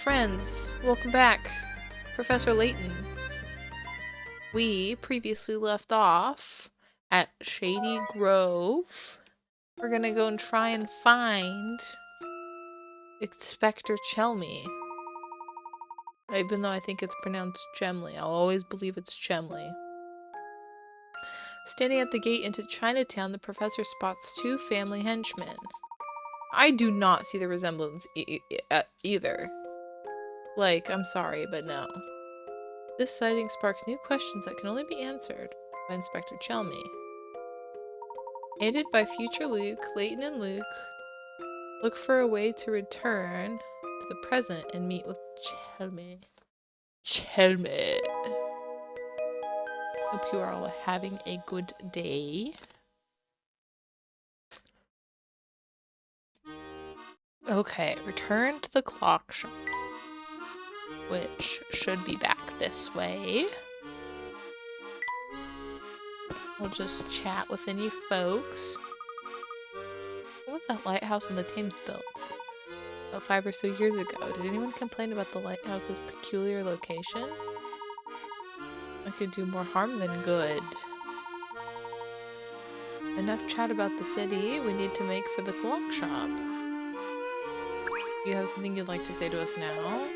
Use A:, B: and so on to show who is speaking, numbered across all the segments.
A: Friends, welcome back. Professor Layton. We previously left off at Shady Grove. We're gonna go and try and find Inspector Chelmy. Even though I think it's pronounced Chemley. I'll always believe it's Chemley. Standing at the gate into Chinatown, the professor spots two family henchmen. I do not see the resemblance either. Like, I'm sorry, but no. This sighting sparks new questions that can only be answered by Inspector Chelmy. Aided by future Luke, Layton and Luke look for a way to return to the present and meet with Chelmy. Chelmy. Hope you are all having a good day. Okay, return to the clock shop, which should be back this way. We'll just chat with any folks. When was that lighthouse in the Thames built? About 5 or so years ago. Did anyone complain about the lighthouse's peculiar location? I could do more harm than good. Enough chat about the city. We need to make for the clock shop. You have something you'd like to say to us now?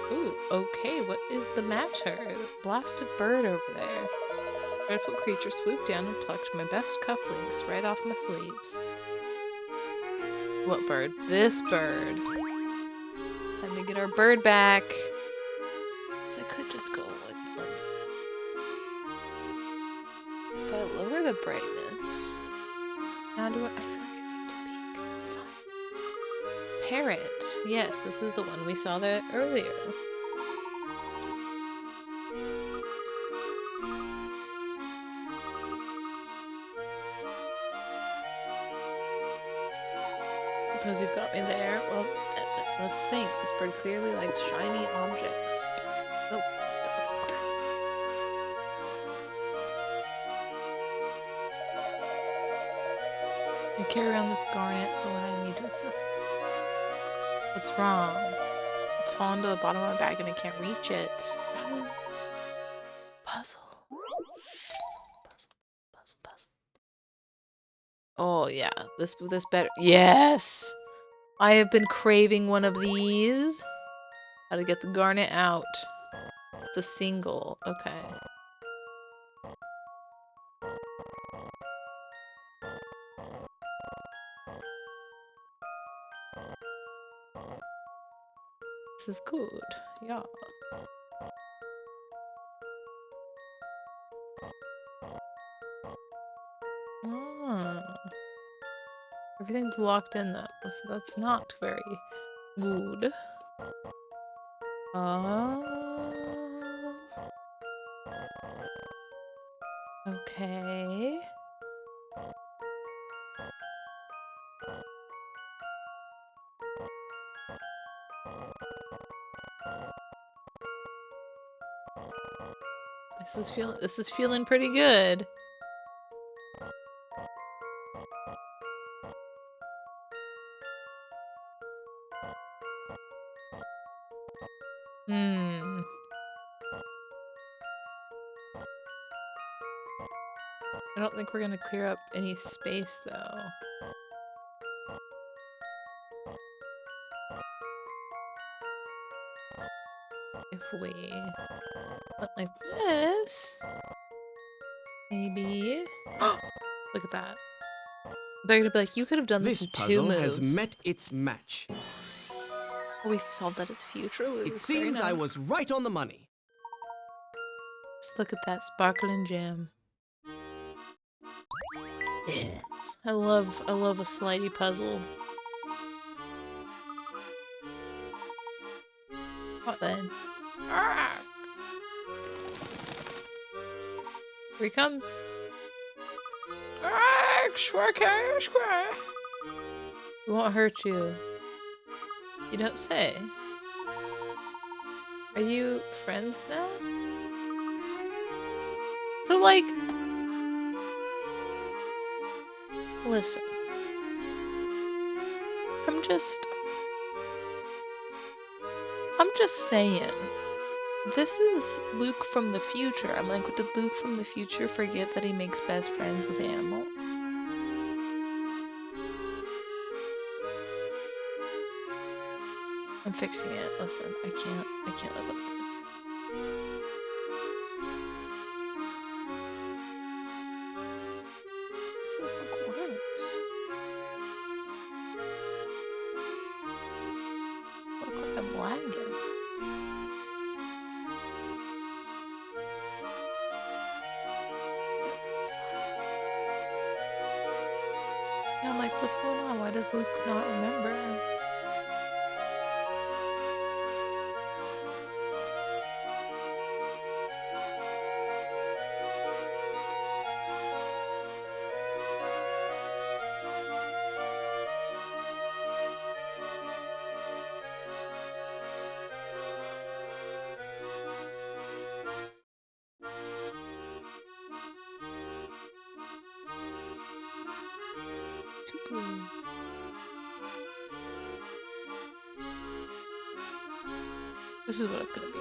A: Ooh, okay, what is the matter? The blasted bird over there. A dreadful creature swooped down and plucked my best cufflinks right off my sleeves. What bird? This bird. Time to get our bird back. So I could just go like if I lower the brightness. Now do I feel like I seem too pink. It's fine. Parrot. Yes, this is the one we saw there earlier. Suppose you've got me there. Well, let's think. This bird clearly likes shiny objects. Oh, that's not water. I carry around this garnet for when I need to access it. What's wrong? It's fallen to the bottom of my bag and I can't reach it. Puzzle. Puzzle. Oh yeah, this better. Yes! I have been craving one of these. How to get the garnet out. It's a single. Okay. This is good. Yeah. Ah. Everything's locked in though, so that's not very good. Okay. This is feeling pretty good. I don't think we're gonna clear up any space though. If we went like this, maybe. Look at that. They're gonna be like, you could have done this in 2 moves.
B: This puzzle has met its match.
A: We solved that as future Luke.
B: It seems I was right on the money.
A: Just look at that sparkling gem. Yes. I love a slidey puzzle. What then? Ah! Here he comes. He won't hurt you. You don't say. Are you friends now? So like, listen. I'm just I'm just saying. This is Luke from the future. I'm like, did Luke from the future forget that he makes best friends with animals? I'm fixing it. Listen, I can't live like this. Does this look worse? Look like I'm lagging. Yeah, I'm like, what's going on? Why does Luke not remember? Too blue. This is what it's gonna be.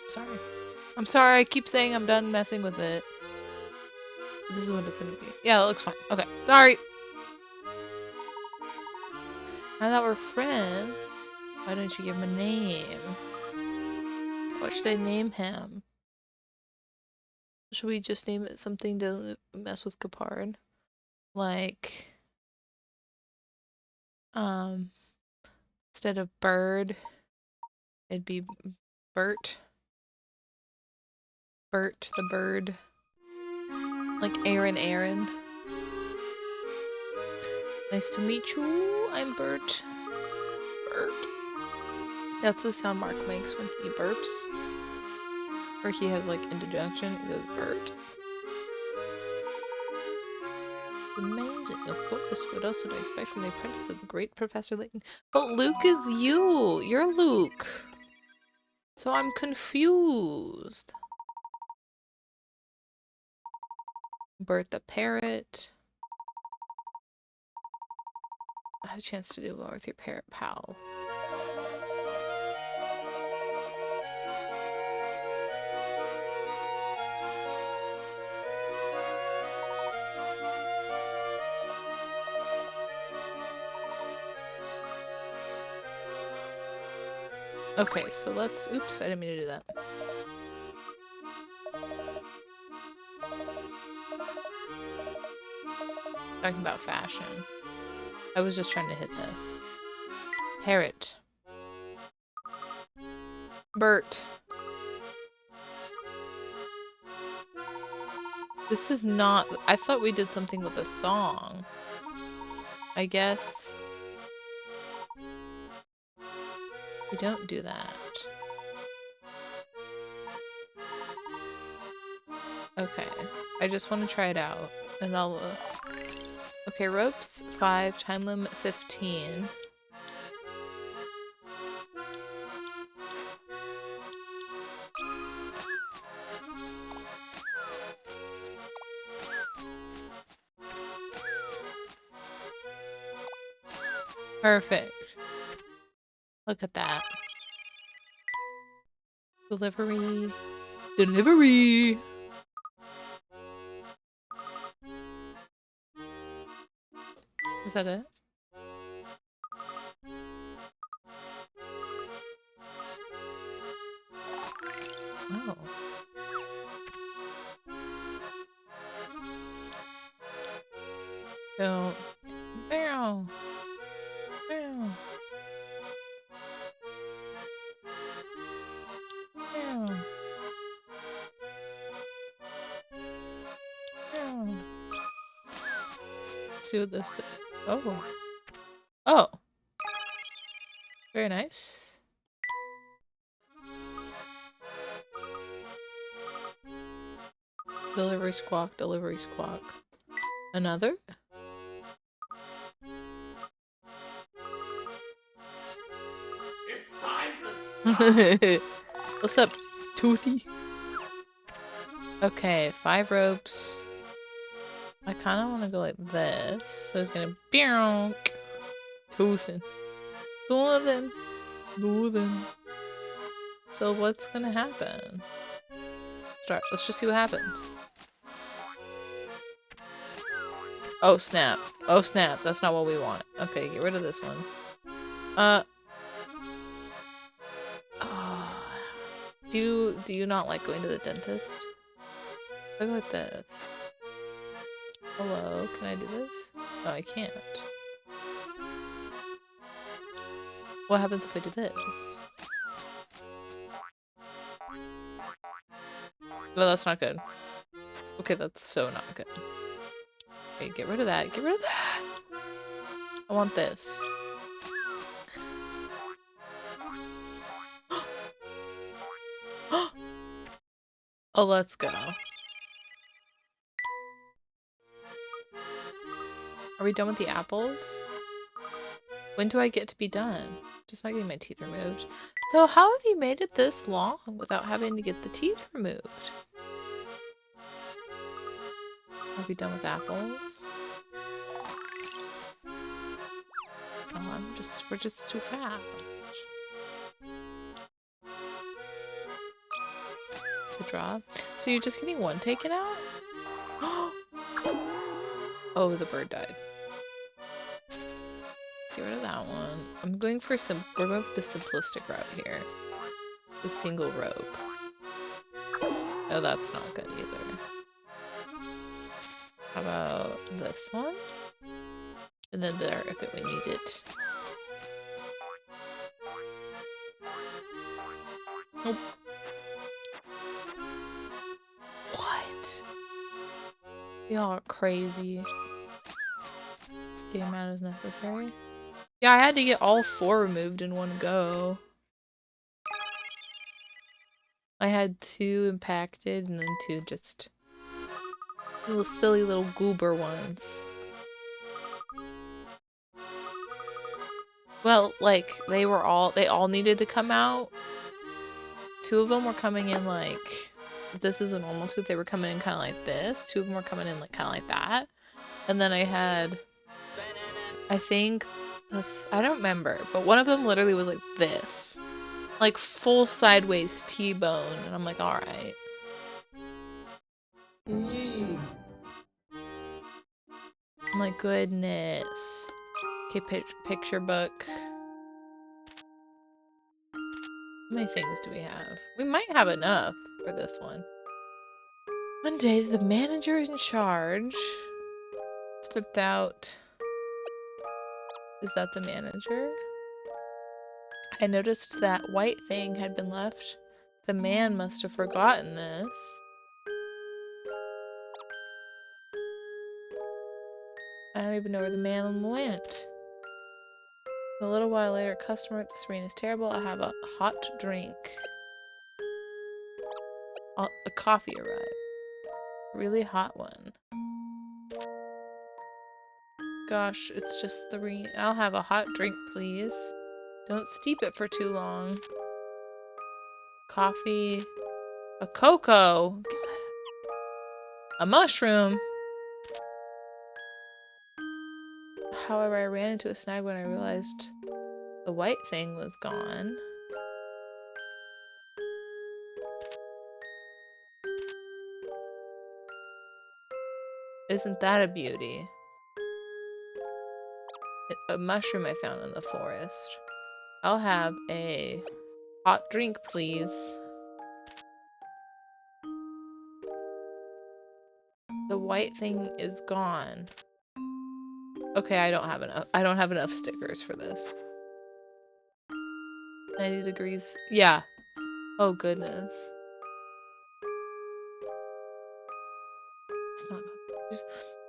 A: Sorry. I'm sorry, I keep saying I'm done messing with it. But this is what it's gonna be. Yeah, it looks fine. Okay. Sorry. I thought we're friends. Why don't you give him a name? What should I name him? Should we just name it something to mess with Capard? Like, instead of bird, it'd be Bert. Bert the bird. Like Aaron. Nice to meet you. I'm Bert. Bert. That's the sound Mark makes when he burps. Or he has like indigestion. He goes, Bert. Amazing, of course. What else would I expect from the apprentice of the great Professor Layton? But Luke is you! You're Luke! So I'm confused. Bert the parrot. I have a chance to do more with your parrot pal. Okay, so let's... Oops, I didn't mean to do that. Talking about fashion. I was just trying to hit this. Parrot. Bert. This is not... I thought we did something with a song. I guess... we don't do that. Okay. I just want to try it out. And I'll... Okay, ropes 5, time limit 15. Perfect. Look at that. Delivery. Delivery! Is that it? Oh. Don't. Barrel. Barrel. Barrel. Barrel. See what this... Oh. Oh. Very nice. Delivery squawk, delivery squawk. Another?
B: It's time to
A: What's up, Toothy? Okay, 5 ropes. I kind of want to go like this. So it's gonna... Toothin'. Toothin'. No then. So what's gonna happen? Let's just see what happens. Oh snap. Oh snap, that's not what we want. Okay, get rid of this one. Oh. Do you not like going to the dentist? Look at this. Hello, can I do this? No, I can't. What happens if I do this? No, that's not good. Okay, that's so not good. Okay, get rid of that. Get rid of that! I want this. Oh, let's go. Are we done with the apples? When do I get to be done? Just not getting my teeth removed. So how have you made it this long without having to get the teeth removed? Are we done with apples? Oh, we're just too fast. The draw. So you're just getting one taken out? Oh, the bird died. Get rid of that one. We're going for the simplistic route here. The single rope. Oh, that's not good either. How about this one? And then there if we need it. Nope. What? Y'all are crazy. Getting mad is necessary. Yeah, I had to get all 4 removed in one go. I had 2 impacted and then 2 just little silly little goober ones. Well, like, they all needed to come out. 2 of them were coming in like, this is a normal tooth, they were coming in kind of like this. 2 of them were coming in like kind of like that. And then I had, I think, I don't remember, but one of them literally was like this. Like full sideways T-bone. And I'm like, alright. My goodness. Okay, picture book. How many things do we have? We might have enough for this one. One day, the manager in charge stepped out. Is that the manager? I noticed that white thing had been left. The man must have forgotten this. I don't even know where the man went. A little while later, customer, this rain is terrible. I have a hot drink. A coffee arrived. Really hot one. Gosh, it's just the rain. I'll have a hot drink, please. Don't steep it for too long. Coffee. A cocoa. A mushroom. However, I ran into a snag when I realized the white thing was gone. Isn't that a beauty? A mushroom I found in the forest. I'll have a hot drink, please. The white thing is gone. Okay, I don't have enough. I don't have enough stickers for this. 90 degrees. Yeah. Oh, goodness. It's not good.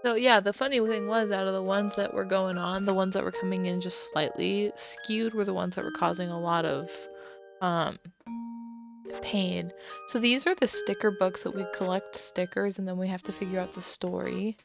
A: So, yeah, the funny thing was, out of the ones that were going on, the ones that were coming in just slightly skewed were the ones that were causing a lot of, pain. So these are the sticker books that we collect stickers, and then we have to figure out the story.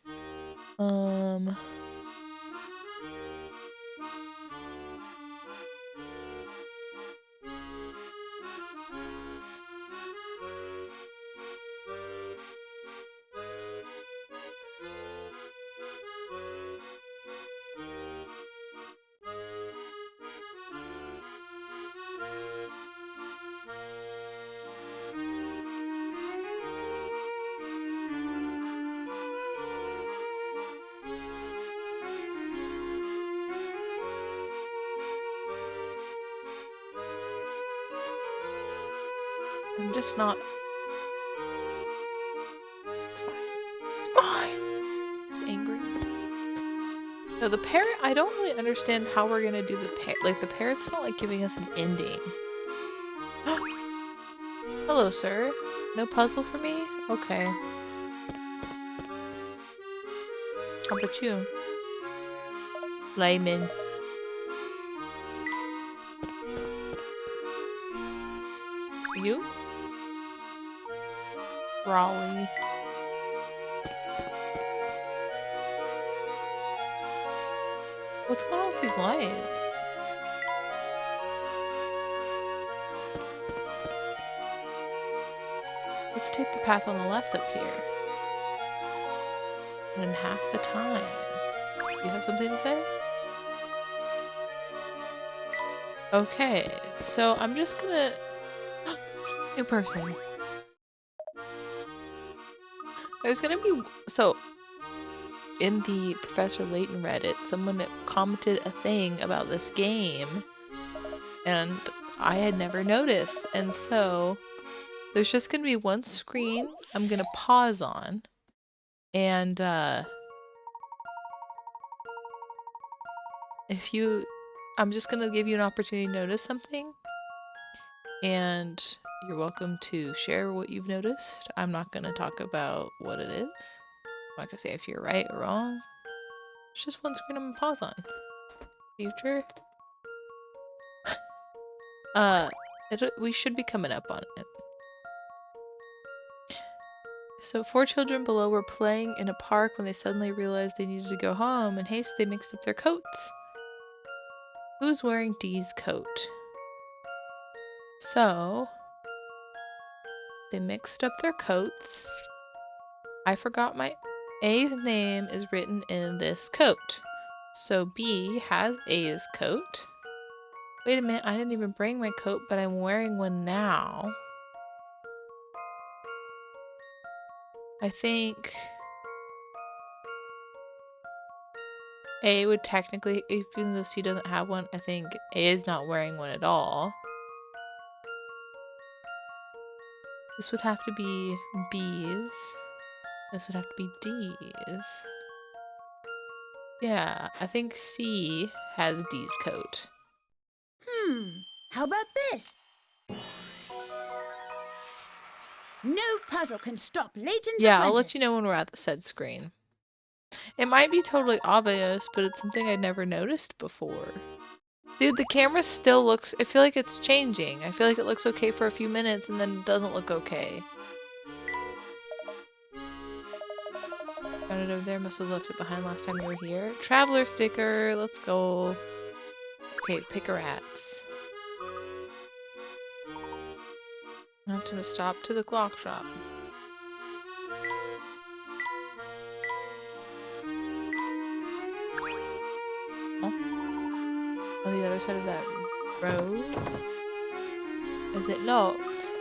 A: I'm just not... It's fine. It's fine. It's angry. No, the parrot, I don't really understand how we're gonna do the parrot. Like, the parrot's not, like, giving us an ending. Hello, sir. No puzzle for me? Okay. How about you? Layman. You? Raleigh. What's going on with these lights? Let's take the path on the left up here. And in half the time. Do you have something to say? Okay, so I'm just gonna... New person. There's gonna be... So, in the Professor Layton Reddit, someone commented a thing about this game. And I had never noticed. And so, there's just gonna be one screen I'm gonna pause on. And, if you... I'm just gonna give you an opportunity to notice something. And you're welcome to share what you've noticed. I'm not gonna talk about what it is. I'm not gonna say if you're right or wrong. It's just one screen I'm gonna pause on. Future? We should be coming up on it. So 4 children below were playing in a park when they suddenly realized they needed to go home. In haste, they mixed up their coats. Who's wearing D's coat? So, they mixed up their coats. I forgot my... A's name is written in this coat. So B has A's coat. Wait a minute, I didn't even bring my coat, but I'm wearing one now. I think A would technically, even though C doesn't have one, I think A is not wearing one at all. This would have to be B's. This would have to be D's. Yeah, I think C has D's coat.
C: How about this? No puzzle can stop Layton's
A: Yeah,
C: apprentice.
A: I'll let you know when we're at the said screen. It might be totally obvious, but it's something I'd never noticed before. Dude, the camera still looks... I feel like it's changing. I feel like it looks okay for a few minutes and then it doesn't look okay. Found it over there. Must have left it behind last time you were here. Traveler sticker. Let's go. Okay, pick a rats. I have to stop to the clock shop. Oh. On the other side of that road? Is it locked?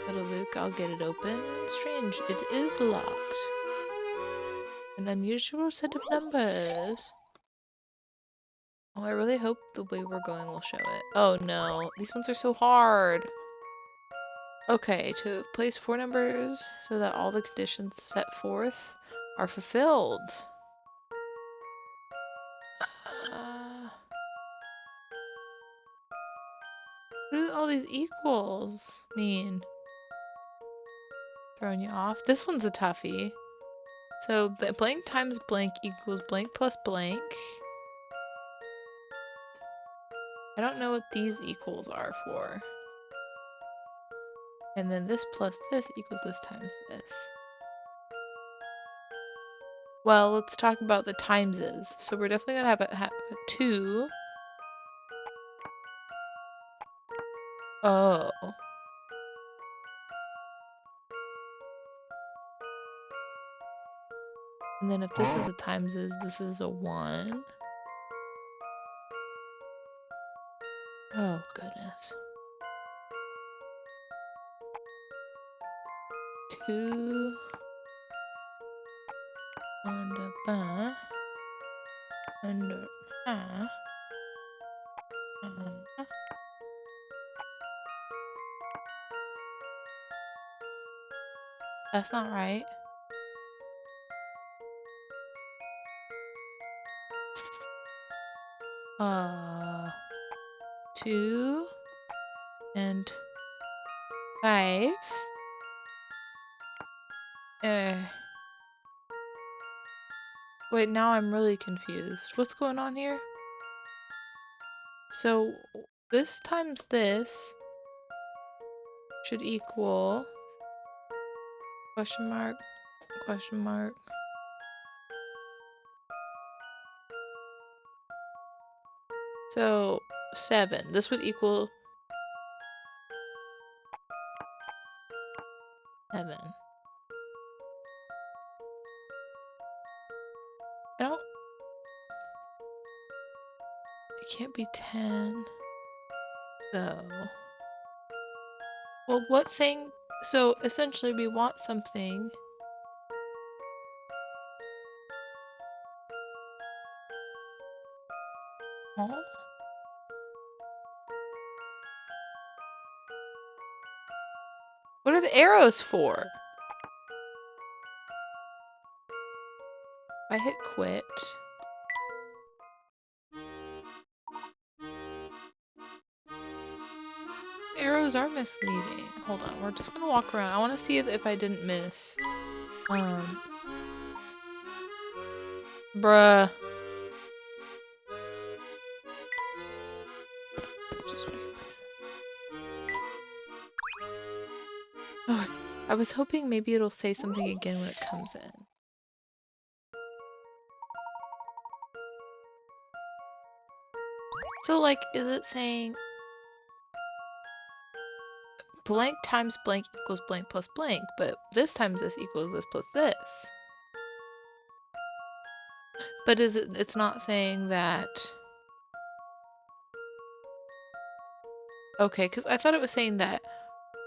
A: Little Luke, I'll get it open. Strange, it is locked. An unusual set of numbers. Oh, I really hope the way we're going will show it. Oh no, these ones are so hard. Okay, to place 4 numbers so that all the conditions set forth are fulfilled. What do all these equals mean? Throwing you off? This one's a toughie. So the blank times blank equals blank plus blank. I don't know what these equals are for. And then this plus this equals this times this. Well, let's talk about the timeses. So we're definitely gonna have a 2. Oh. And then if this is a timeses, this is a 1. Oh, goodness. 2 under ba under pa That's not right. Uh, 2 and 5. Wait, now I'm really confused. What's going on here? So this times this should equal question mark, question mark. So 7. This would equal 7. I don't. It can't be 10. Though. Well, what thing? So essentially, we want something. Huh? What are the arrows for? If I hit quit. Arrows are misleading. Hold on, we're just gonna walk around. I want to see if I didn't miss. Bruh. Let's just replace it. Oh, I was hoping maybe it'll say something again when it comes in. So, like, is it saying blank times blank equals blank plus blank, but this times this equals this plus this? But it's not saying that... Okay, because I thought it was saying that,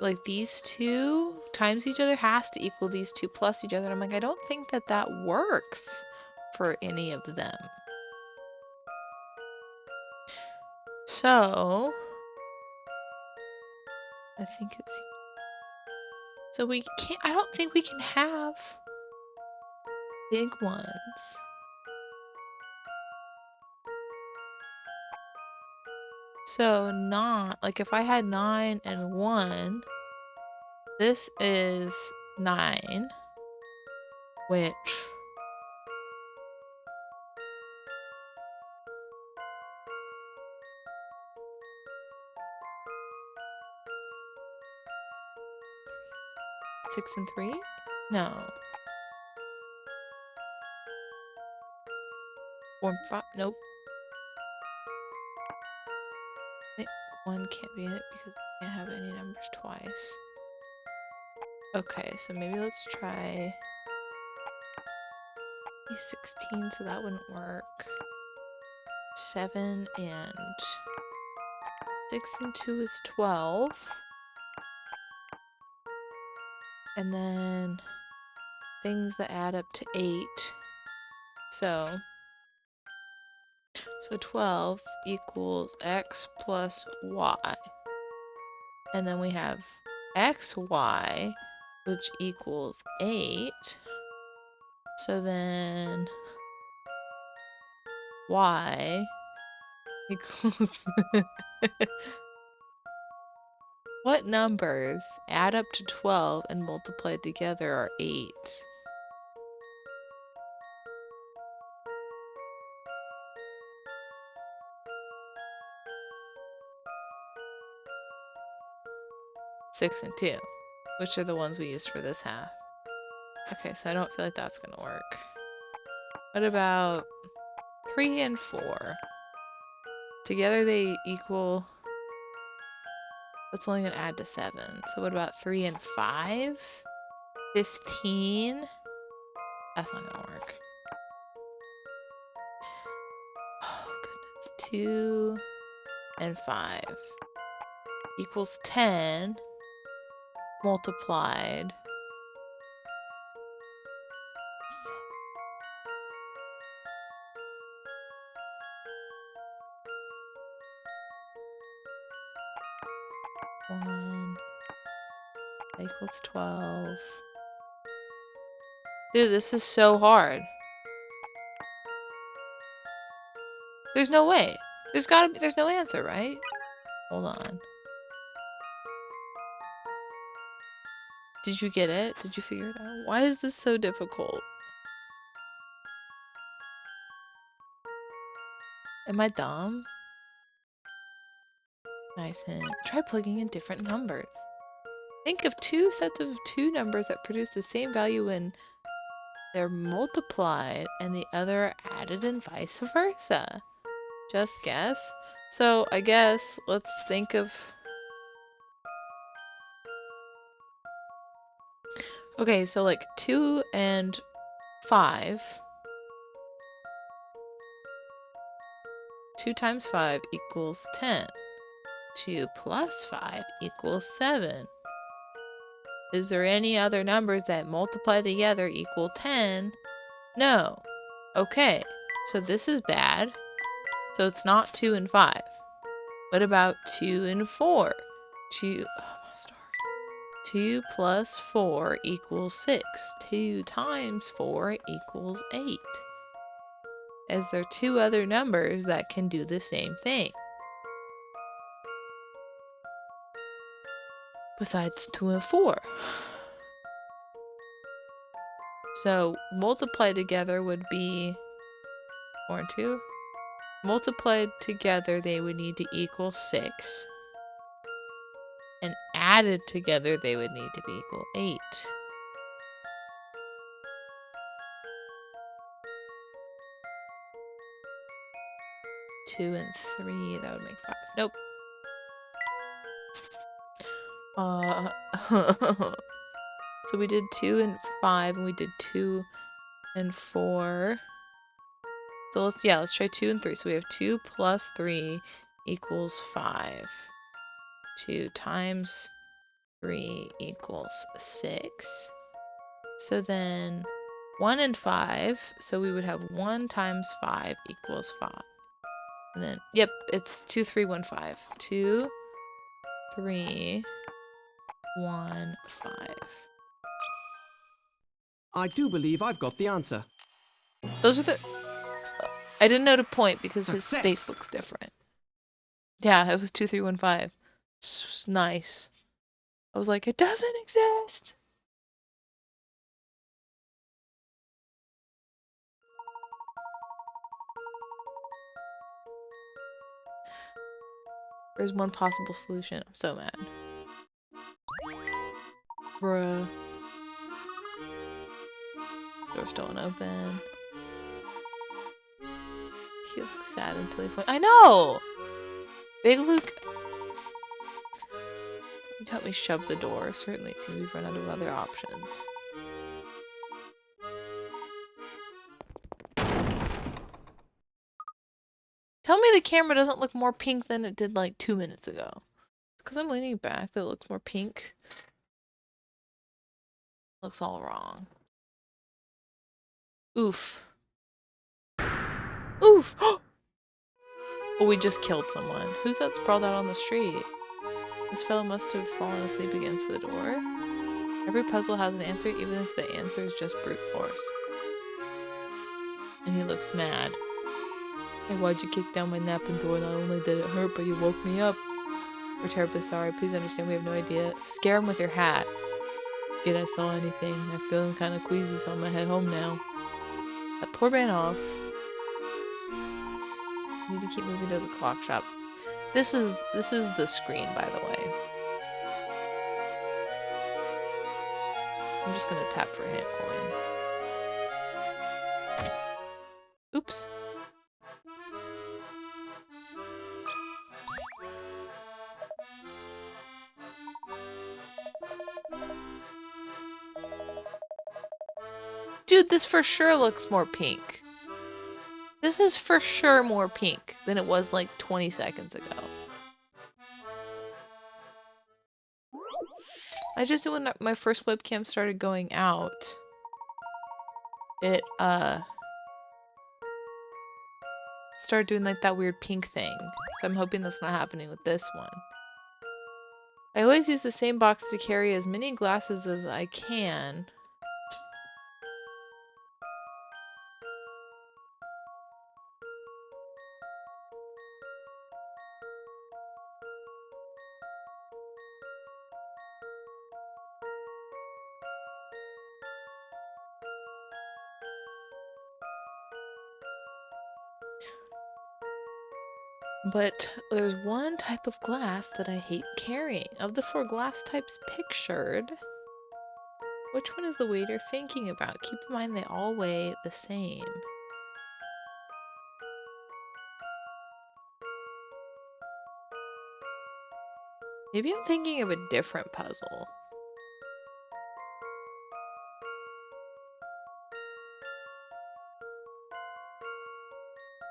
A: like, these two times each other has to equal these two plus each other. I'm like, I don't think that that works for any of them. So, I think it's... So we can't... I don't think we can have big ones. So, not... Like, if I had 9 and 1, this is 9, which... Six and 3? No. 4 and 5? Nope. I think 1 can't be it because we can't have any numbers twice. Okay, so maybe let's try E16, so that wouldn't work. 7 and 6 and 2 is 12. And then things that add up to 8. So 12 equals x plus y. And then we have xy, which equals 8. So then y equals... What numbers add up to 12 and multiplied together are 8? Six and 2, which are the ones we used for this half. Okay, so I don't feel like that's gonna work. What about 3 and 4? Together they equal... That's only gonna add to 7. So what about 3 and 5? 15? That's not gonna work. Oh, goodness. 2 and 5 equals 10 multiplied. One equals 12. Dude, this is so hard. There's no way. There's no answer, right? Hold on. Did you get it? Did you figure it out? Why is this so difficult? Am I dumb? Nice hint. Try plugging in different numbers. Think of two sets of two numbers that produce the same value when they're multiplied and the other added and vice versa. Just guess. So I guess let's think of... Okay, so like 2 and 5. 2 times 5 equals 10. 2 plus 5 equals 7. Is there any other numbers that multiply together equal 10? No. Okay, so this is bad. So it's not 2 and 5. What about 2 and 4? 2, oh my stars. 2 plus 4 equals 6. 2 times 4 equals 8. Is there two other numbers that can do the same thing? Besides 2 and 4. So multiplied together would be 4 and 2. Multiplied together, they would need to equal 6. And added together, they would need to be equal 8. Two and 3, that would make 5. Nope. So we did 2 and 5, and we did 2 and 4. So let's try 2 and 3. So we have 2 plus 3 equals 5. 2 times 3 equals 6. So then 1 and 5, so we would have 1 times 5 equals 5. And then, yep, it's 2, 3, 1, 5. 2, 3, 1, 5.
D: I do believe I've got the answer.
A: Those are the... I didn't know to point because his
D: Success.
A: face looks different. Yeah, it was 2, 3, 1, 5. It's nice. I was like, it doesn't exist. There's one possible solution. I'm so mad. Bruh. Door's still unopen. He looks sad until he point. I know! Big Luke. You'd help me shove the door. Certainly it seems we've run out of other options. Tell me the camera doesn't look more pink than it did like 2 minutes ago. It's because I'm leaning back that it looks more pink. Looks all wrong. Oof. Oof! Oh, we just killed someone. Who's that sprawled out on the street? This fellow must have fallen asleep against the door. Every puzzle has an answer, even if the answer is just brute force. And he looks mad. Hey, why'd you kick down my napping door? Not only did it hurt, but you woke me up. We're terribly sorry. Please understand we have no idea. Scare him with your hat. Yet I saw anything. I'm feeling kind of queasy, so I'm gonna head home now. That poor man off. Need to keep moving to the clock shop. This is the screen, by the way. I'm just gonna tap for hint coins. Oops. Dude, this for sure looks more pink. This is for sure more pink than it was like 20 seconds ago. I just knew when my first webcam started going out, it started doing like that weird pink thing. So I'm hoping that's not happening with this one. I always use the same box to carry as many glasses as I can. But there's one type of glass that I hate carrying. Of the 4 glass types pictured, which one is the weight you're thinking about? Keep in mind they all weigh the same. Maybe I'm thinking of a different puzzle.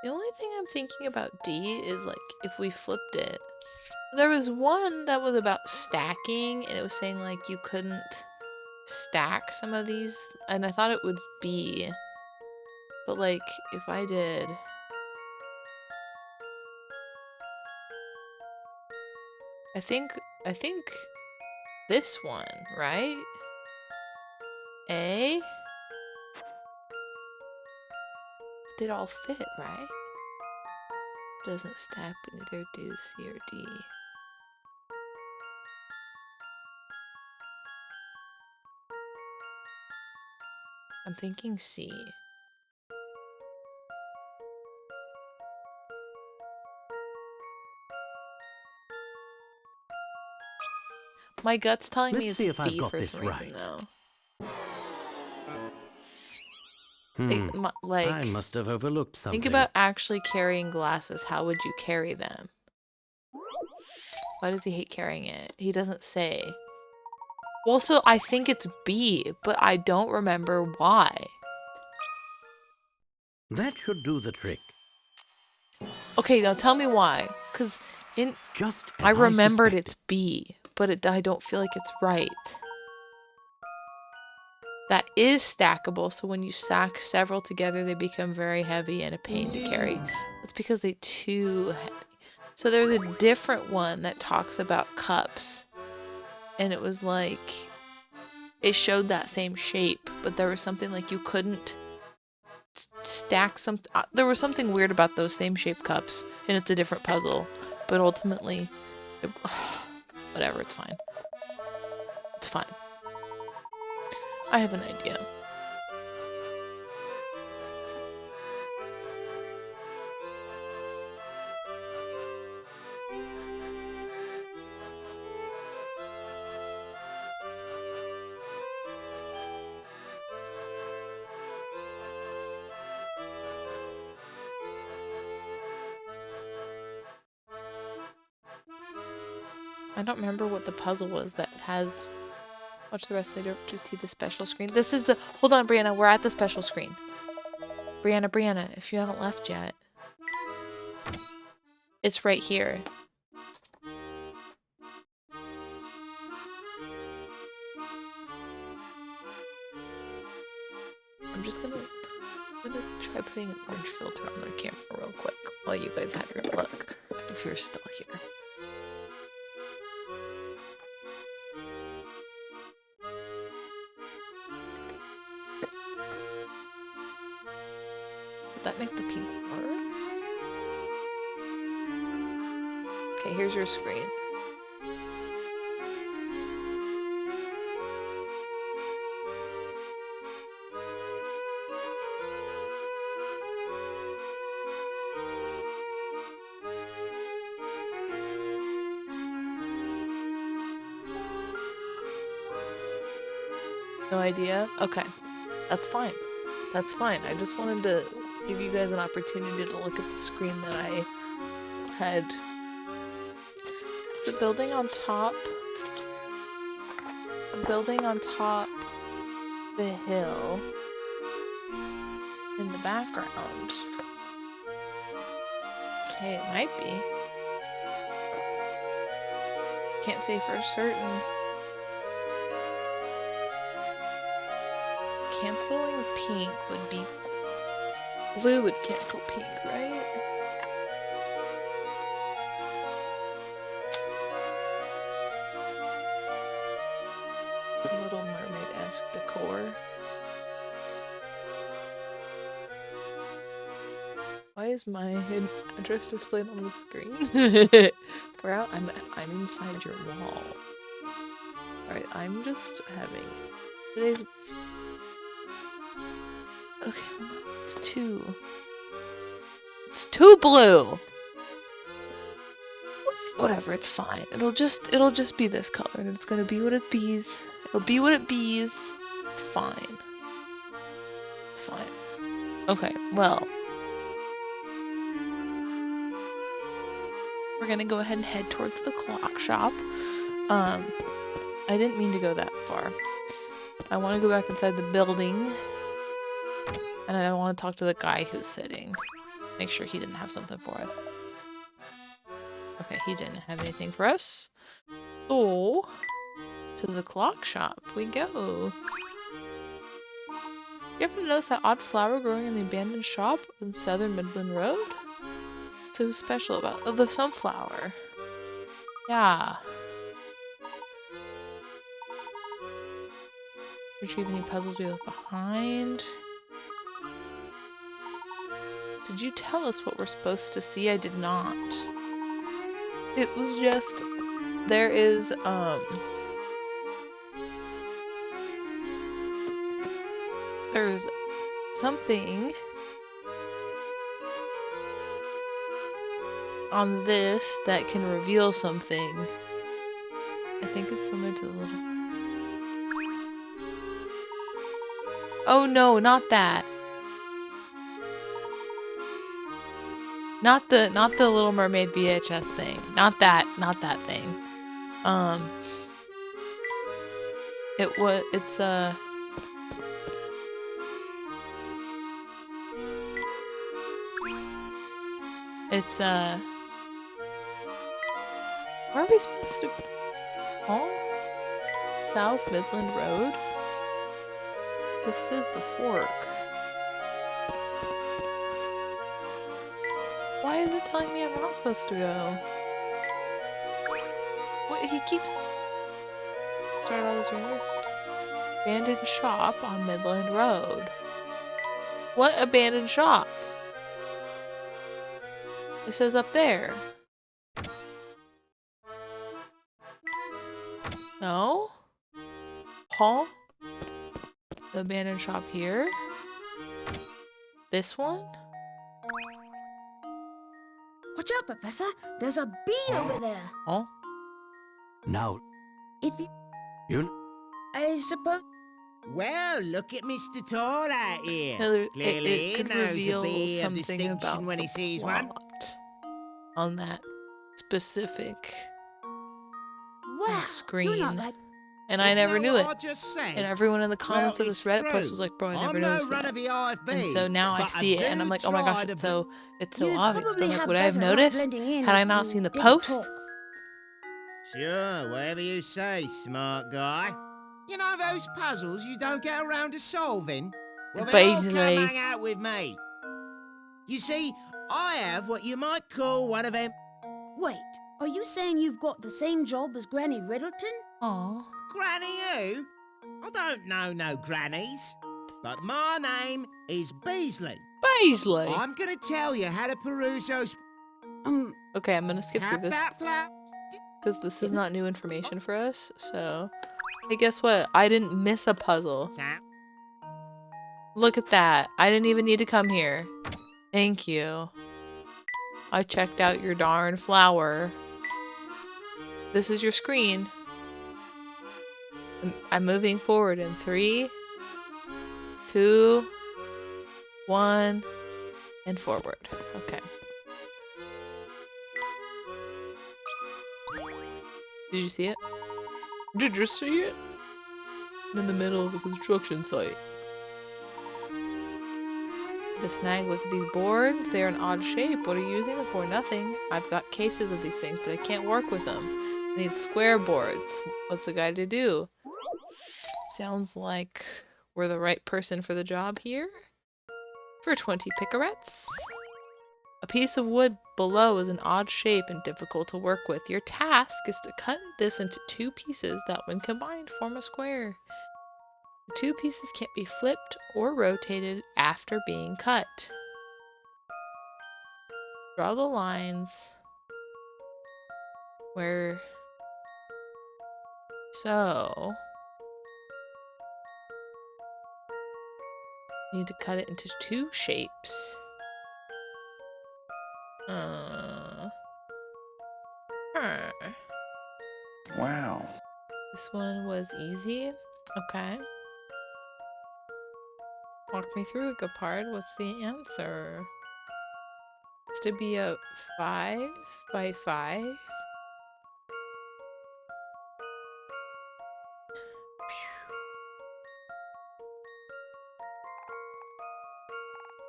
A: The only thing I'm thinking about D is like if we flipped it. There was one that was about stacking and it was saying like you couldn't stack some of these and I thought it would be, but like if I did, I think this one, right? A? They'd all fit, right? Doesn't stack, but neither do C or D. I'm thinking C. My gut's telling me
E: Let's
A: it's
E: see if I've
A: B
E: got
A: for
E: this
A: some reason,
E: right.
A: though.
E: I
A: Like,
E: must have overlooked something.
A: think about actually carrying glasses. How would you carry them? Why does he hate carrying it? He doesn't say. Also, I think it's B, but I don't remember why.
E: That should do the trick.
A: Okay, now tell me why. Because
E: Just as
A: I remembered
E: suspected.
A: it's B, but I don't feel like it's right. That is stackable, so when you stack several together, they become very heavy and a pain to carry. That's because they're too heavy. So there's a different one that talks about cups. And it was like, it showed that same shape, but there was something like you couldn't stack some. There was something weird about those same shape cups, and it's a different puzzle. But ultimately, whatever, it's fine. It's fine. I have an idea. I don't remember what the puzzle was that has. Watch the rest later to see the special screen. This is the. Hold on, Brianna. We're at the special screen. Brianna, if you haven't left yet. It's right here. I'm just gonna try putting an orange filter on the camera real quick while you guys have your look, if you're still here. Would that make the pink worse? Okay, here's your screen. No idea? Okay. That's fine. That's fine. I just wanted to give you guys an opportunity to look at the screen that I had. Is a building on top? A building on top the hill in the background. Okay, it might be. Can't say for certain. Canceling pink would be... Blue would cancel pink, right? Little Mermaid-esque decor. Why is my address displayed on the screen? We're out. I'm inside your wall. Alright, I'm just having... Today's... Okay, it's two. It's too blue! Whatever, it's fine. It'll just be this color, and it's gonna be what it bees. It'll be what it bees. It's fine. It's fine. Okay, well. We're gonna go ahead and head towards the clock shop. I didn't mean to go that far. I want to go back inside the building. And I want to talk to the guy who's sitting. Make sure he didn't have something for us. Okay, he didn't have anything for us. So, to the clock shop we go. You ever notice that odd flower growing in the abandoned shop on Southern Midland Road? What's so special about it? Oh, the sunflower. Yeah. Retrieve any puzzles we left behind. Did you tell us what we're supposed to see? I did not. It was just... There is, there's something on this that can reveal something. I think it's similar to the little... Oh no, not that. Not the Little Mermaid VHS thing. Not that thing. It's where are we supposed to... Oh? South Midland Road? This is the fork. Why is it telling me I'm not supposed to go? What, he keeps... Start all those rumors. Abandoned shop on Midland Road. What abandoned shop? It says up there. No? Huh? The abandoned shop here? This one?
C: Watch out, Professor. There's a bee over there.
A: Oh?
E: Now,
C: If you... I suppose...
B: Well, look at Mr. Tall out here.
A: No,
B: Clearly,
A: it could
B: knows a
A: reveal
B: bee of
A: something
B: distinction
A: about
B: when he
A: the
B: sees one.
A: plot on that specific
C: Wow,
A: screen.
C: you're not like...
A: And I
B: Isn't
A: never
B: that
A: knew
B: what
A: it.
B: I just said?
A: And everyone in the comments
B: Well,
A: of this
B: it's
A: Reddit post
B: true.
A: was like, bro, I never
B: I'm
A: noticed
B: no
A: that.
B: run of the IFB,
A: And so now I
B: but
A: see it and I'm like, oh my gosh,
B: try to
A: it's so
C: You'd
A: obvious. But
C: probably
A: I'm like,
C: have
A: would I have
C: better luck
A: noticed
C: blending in
A: had I
C: if
A: not
C: you
A: seen the
C: didn't
A: post?
C: talk.
B: Sure, whatever you say, smart guy. You know those puzzles you don't get around to solving? Well, then all come
A: Basically.
B: hang out with me. You see, I have what you might call one of them...
C: Wait, are you saying you've got the same job as Granny Riddleton?
A: Aw.
B: Granny who? I don't know no grannies. But my name is Beasley.
A: Beasley.
B: I'm gonna tell you how to peruse those...
A: Okay, I'm gonna skip through
B: Tap
A: this
B: that flap.
A: because this is not new information for us. So, hey, guess what? I didn't miss a puzzle.
B: Tap.
A: Look at that. I didn't even need to come here. Thank you. I checked out your darn flower. This is your screen. I'm moving forward in 3, 2, 1, and forward. Okay. Did you see it? Did you see it? I'm in the middle of a construction site. Get a snag. Look at these boards. They're an odd shape. What are you using them for? Nothing. I've got cases of these things, but I can't work with them. I need square boards. What's a guy to do? Sounds like we're the right person for the job here. For 20 picarettes. A piece of wood below is an odd shape and difficult to work with. Your task is to cut this into 2 pieces that, when combined, form a square. The 2 pieces can't be flipped or rotated after being cut. Draw the lines where... So... You need to cut it into 2 shapes.
F: Wow.
A: This one was easy. Okay. Walk me through it, good part. What's the answer? It's to be a 5 by 5.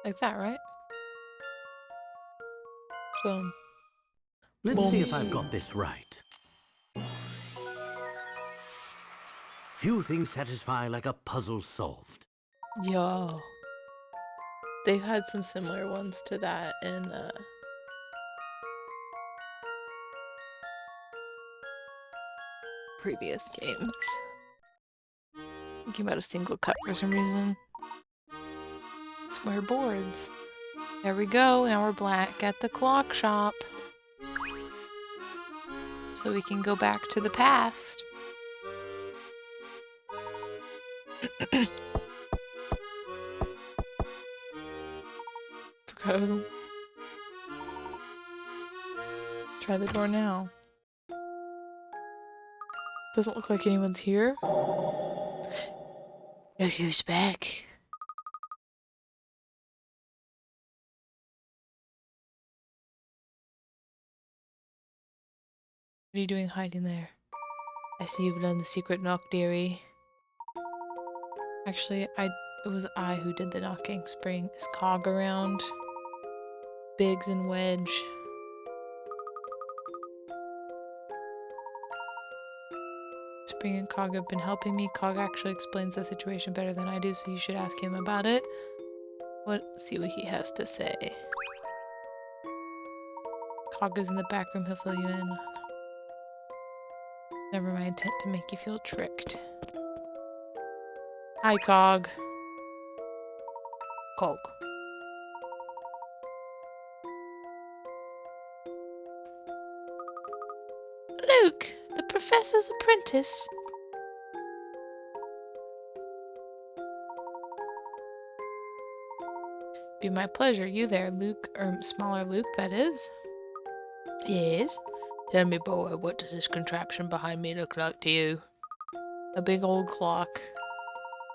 A: Like that, right? Boom.
E: Let's
A: Boom.
E: see if I've got this right. Few things satisfy like a puzzle solved.
A: Yo. They've had some similar ones to that in previous games. Thinking about a single cut for some reason. Square boards. There we go. Now we're back at the clock shop. So we can go back to the past. Forgot I was on. Try the door now. Doesn't look like anyone's here. Look who's back. What are you doing hiding there? I see you've done the secret knock, dearie. Actually, it was I who did the knocking. Spring is Cog around. Biggs and Wedge. Spring and Cog have been helping me. Cog actually explains the situation better than I do, so you should ask him about it. See what he has to say. Cog is in the back room. He'll fill you in. Never my intent to make you feel tricked. Hi, Cog. Cog. Luke, the professor's apprentice. Be my pleasure. You there, Luke, or smaller Luke, that is? Yes. Tell me, boy, what does this contraption behind me look like to you? A big old clock.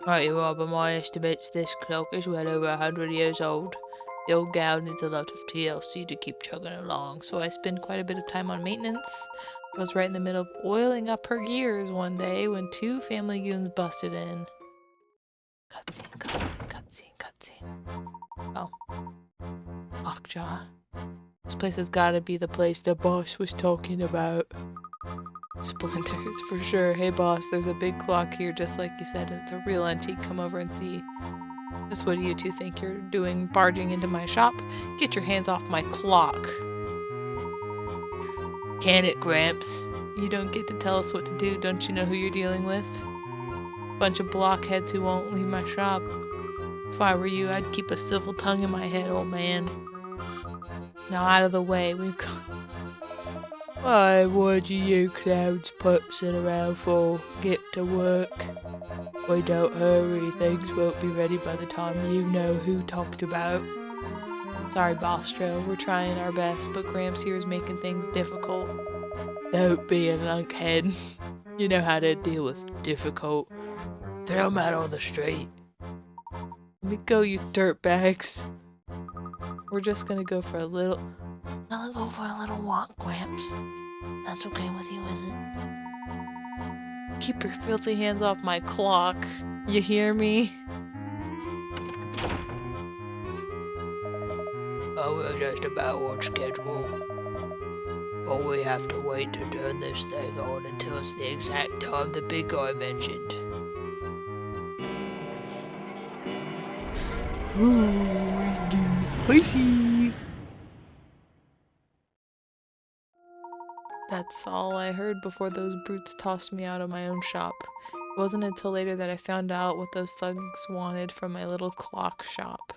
A: Right you are, by my estimates, this clock is well over 100 years old. The old gal needs a lot of TLC to keep chugging along, so I spend quite a bit of time on maintenance. I was right in the middle of oiling up her gears one day when 2 family goons busted in. Cutscene, cutscene, cutscene, cutscene. Oh. Lockjaw. This place has gotta be the place the boss was talking about. Splinters, for sure. Hey boss, there's a big clock here, just like you said. It's a real antique. Come over and see. Just what do you two think you're doing, barging into my shop? Get your hands off my clock. Can it, Gramps? You don't get to tell us what to do. Don't you know who you're dealing with? Bunch of blockheads who won't leave my shop. If I were you, I'd keep a civil tongue in my head, old man. Now out of the way, we've got... Why, what do you clowns putzing around for? Get to work. We don't hurry, things won't be ready by the time you know who talked about. Sorry, Bostro, we're trying our best, but Gramps here is making things difficult. Don't be a lunkhead. You know how to deal with difficult. Throw 'em out on the street. Let me go, you dirtbags. We're just gonna go for a little... I'll go for a little walk, Gramps. That's okay with you, is it? Keep your filthy hands off my clock. You hear me? Oh, we're just about on schedule. But we have to wait to turn this thing on until it's the exact time the big guy mentioned. Ooh, it's getting spicy. That's all I heard before those brutes tossed me out of my own shop. It wasn't until later that I found out what those thugs wanted from my little clock shop.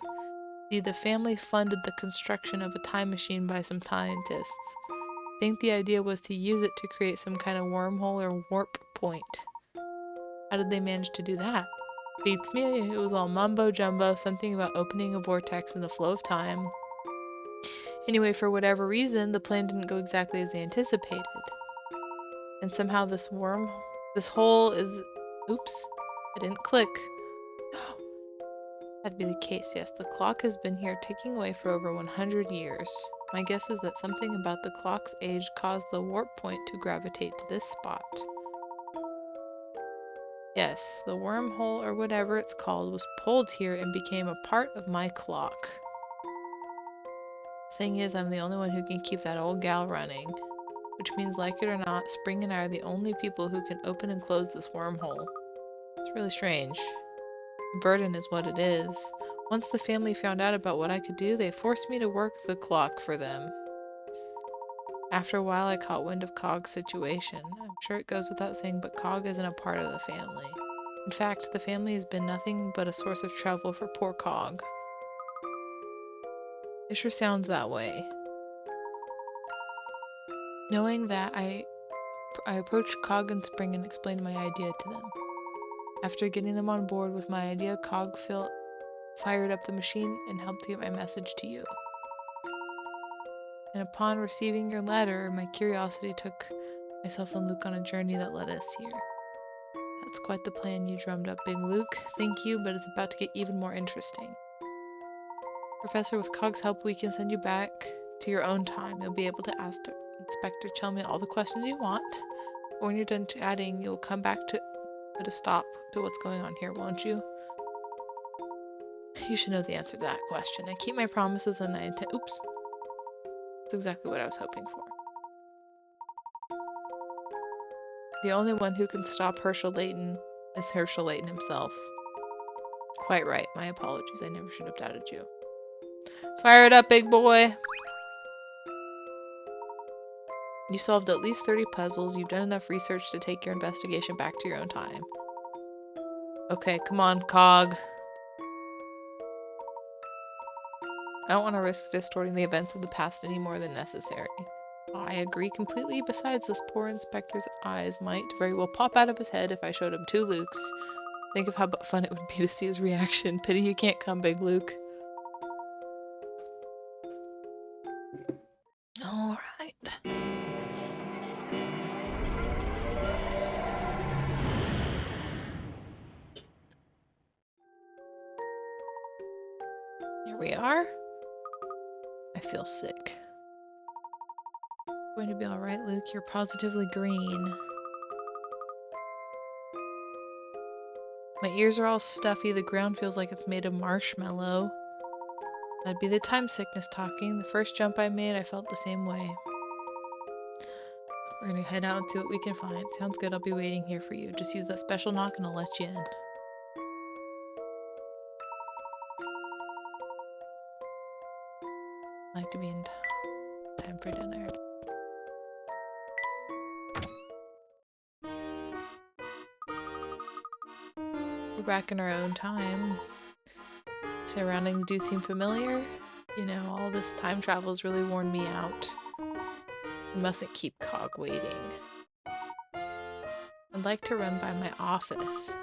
A: See, the family funded the construction of a time machine by some scientists. I think the idea was to use it to create some kind of wormhole or warp point. How did they manage to do that? Beats me, it was all mumbo jumbo, something about opening a vortex in the flow of time. Anyway, for whatever reason, the plan didn't go exactly as they anticipated. And somehow this hole is... Oops. I didn't click. That'd be the case, yes. The clock has been here ticking away for over 100 years. My guess is that something about the clock's age caused the warp point to gravitate to this spot. Yes, the wormhole, or whatever it's called, was pulled here and became a part of my clock. Thing is, I'm the only one who can keep that old gal running. Which means, like it or not, Spring and I are the only people who can open and close this wormhole. It's really strange. A burden is what it is. Once the family found out about what I could do, they forced me to work the clock for them. After a while, I caught wind of Cog's situation. I'm sure it goes without saying, but Cog isn't a part of the family. In fact, the family has been nothing but a source of trouble for poor Cog. It sure sounds that way. Knowing that, I approached Cog and Spring and explained my idea to them. After getting them on board with my idea, Cog fired up the machine and helped get my message to you. And upon receiving your letter, my curiosity took myself and Luke on a journey that led us here. That's quite the plan you drummed up, Big Luke. Thank you, but it's about to get even more interesting. Professor, with Cog's help, we can send you back to your own time. You'll be able to ask Inspector Chelmy all the questions you want. But when you're done chatting, you'll come back to put a stop to what's going on here, won't you? You should know the answer to that question. I keep my promises and I intend... Oops. That's exactly what I was hoping for. The only one who can stop Herschel Layton is Herschel Layton himself. Quite right. My apologies. I never should have doubted you. Fire it up, big boy! You solved at least 30 puzzles. You've done enough research to take your investigation back to your own time. Okay, come on, Cog. I don't want to risk distorting the events of the past any more than necessary. I agree completely. Besides, this poor inspector's eyes might very well pop out of his head if I showed him 2 Lukes. Think of how fun it would be to see his reaction. Pity you can't come, Big Luke. Alright. Here we are. I feel sick. Going to be alright, Luke. You're positively green. My ears are all stuffy. The ground feels like it's made of marshmallow. That'd be the time sickness talking. The first jump I made, I felt the same way. We're gonna head out and see what we can find. Sounds good. I'll be waiting here for you. Just use that special knock and I'll let you in. I'd like to be in time for dinner. We're back in our own time. Surroundings do seem familiar. You know, all this time travel has really worn me out. We mustn't keep Cog waiting. I'd like to run by my office.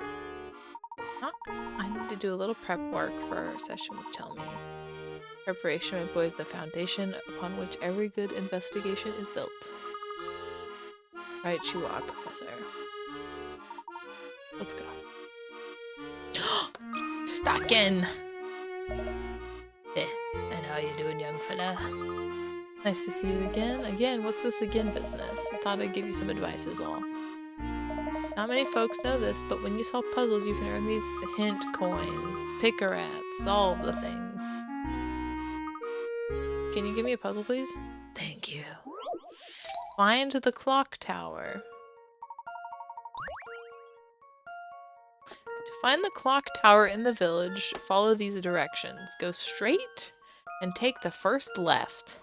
A: I need to do a little prep work for our session with Chelmy. Preparation, my boy, is the foundation upon which every good investigation is built. Right you are, Professor. Let's go. Stocking! And how you doing, young fella? Nice to see you again. Again, what's this again business? I thought I'd give you some advice is all. Not many folks know this, but when you solve puzzles, you can earn these hint coins, picarats, all the things. Can you give me a puzzle, please? Thank you. Find the clock tower. To find the clock tower in the village, follow these directions. Go straight and take the first left.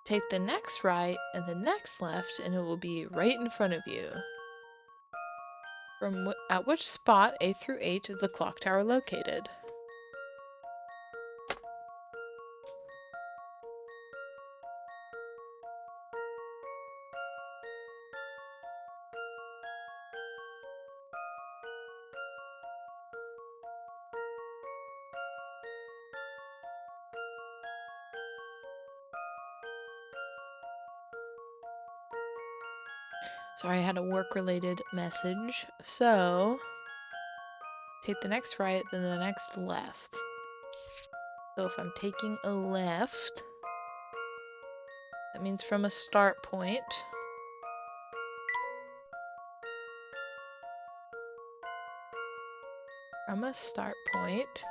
A: Take the next right and the next left, and it will be right in front of you. At which spot A through H is the clock tower located? Sorry, I had a work-related message. So, take the next right, then the next left. So if I'm taking a left, that means from a start point. From a start point.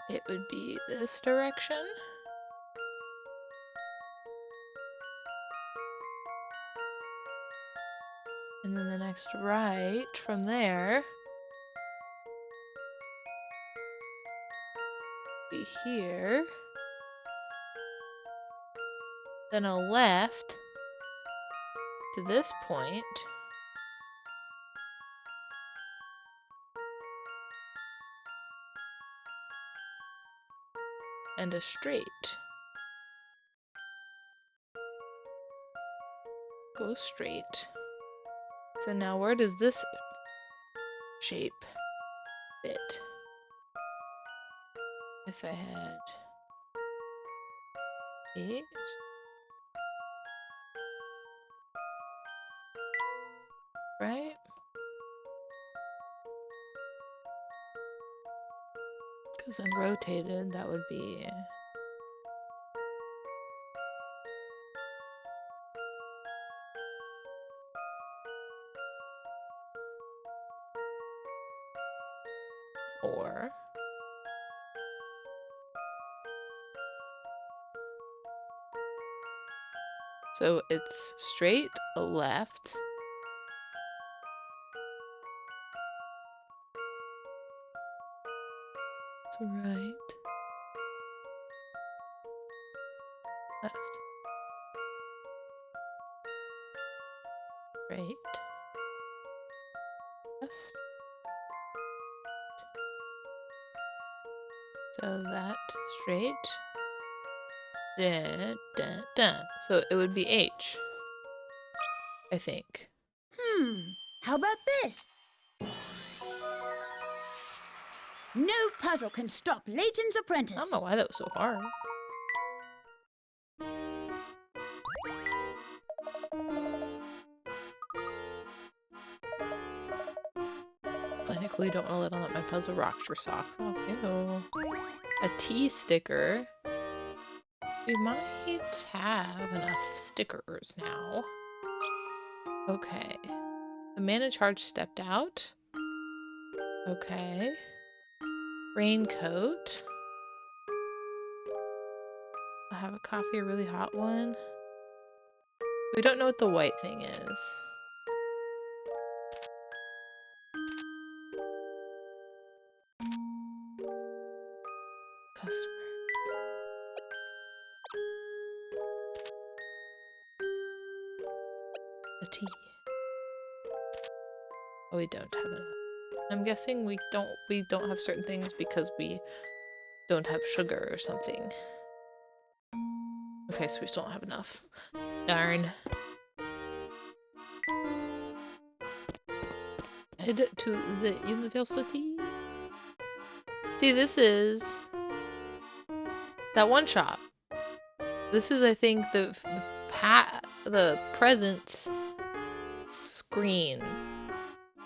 A: It would be this direction. And then the next right from there be here. Then a left to this point. And a straight. Go straight. So now where does this shape fit? If I had 8. Right? Because I'm rotated, that would be... Or... So it's straight, a left. To right. Left. Right. Left. So that straight. Da, da, da. So it would be H. I think.
C: How about this? No puzzle can stop Layton's
A: I
C: apprentice.
A: don't know why that was so hard. Clinically, don't want to let on that my puzzle rocks your socks. Oh, ew. A T sticker. We might have enough stickers now. Okay. The man in charge stepped out. Okay. Raincoat. I'll have a coffee, a really hot one. We don't know what the white thing is. Customer. A tea. Oh, we don't have enough. I'm guessing we don't have certain things because we don't have sugar or something. Okay, so we still don't have enough. Darn. Head to the university. See, this is that one shop. This is, I think, the presence screen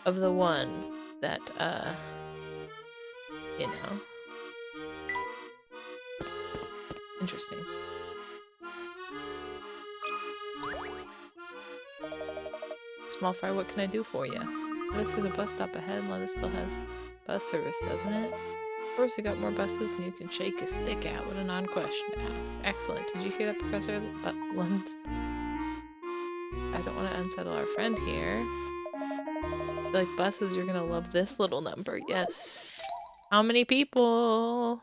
A: of the one that, you know. Interesting. Small fry, what can I do for you? This is a bus stop ahead. London still has bus service, doesn't it? Of course, we got more buses than you can shake a stick at. What an odd question to ask. Excellent. Did you hear that, Professor Lund? I don't want to unsettle our friend here. Like buses, you're gonna love this little number. Yes. How many people?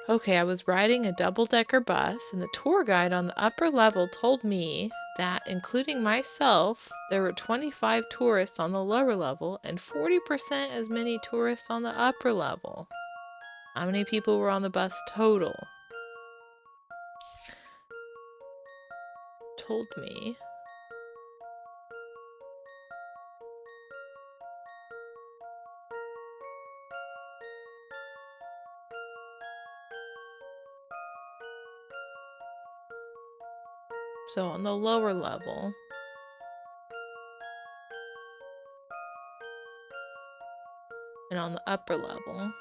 A: Okay, I was riding a double-decker bus, and the tour guide on the upper level told me that, including myself, there were 25 tourists on the lower level and 40% as many tourists on the upper level. How many people were on the bus total? Told me. So on the lower level, and on the upper level,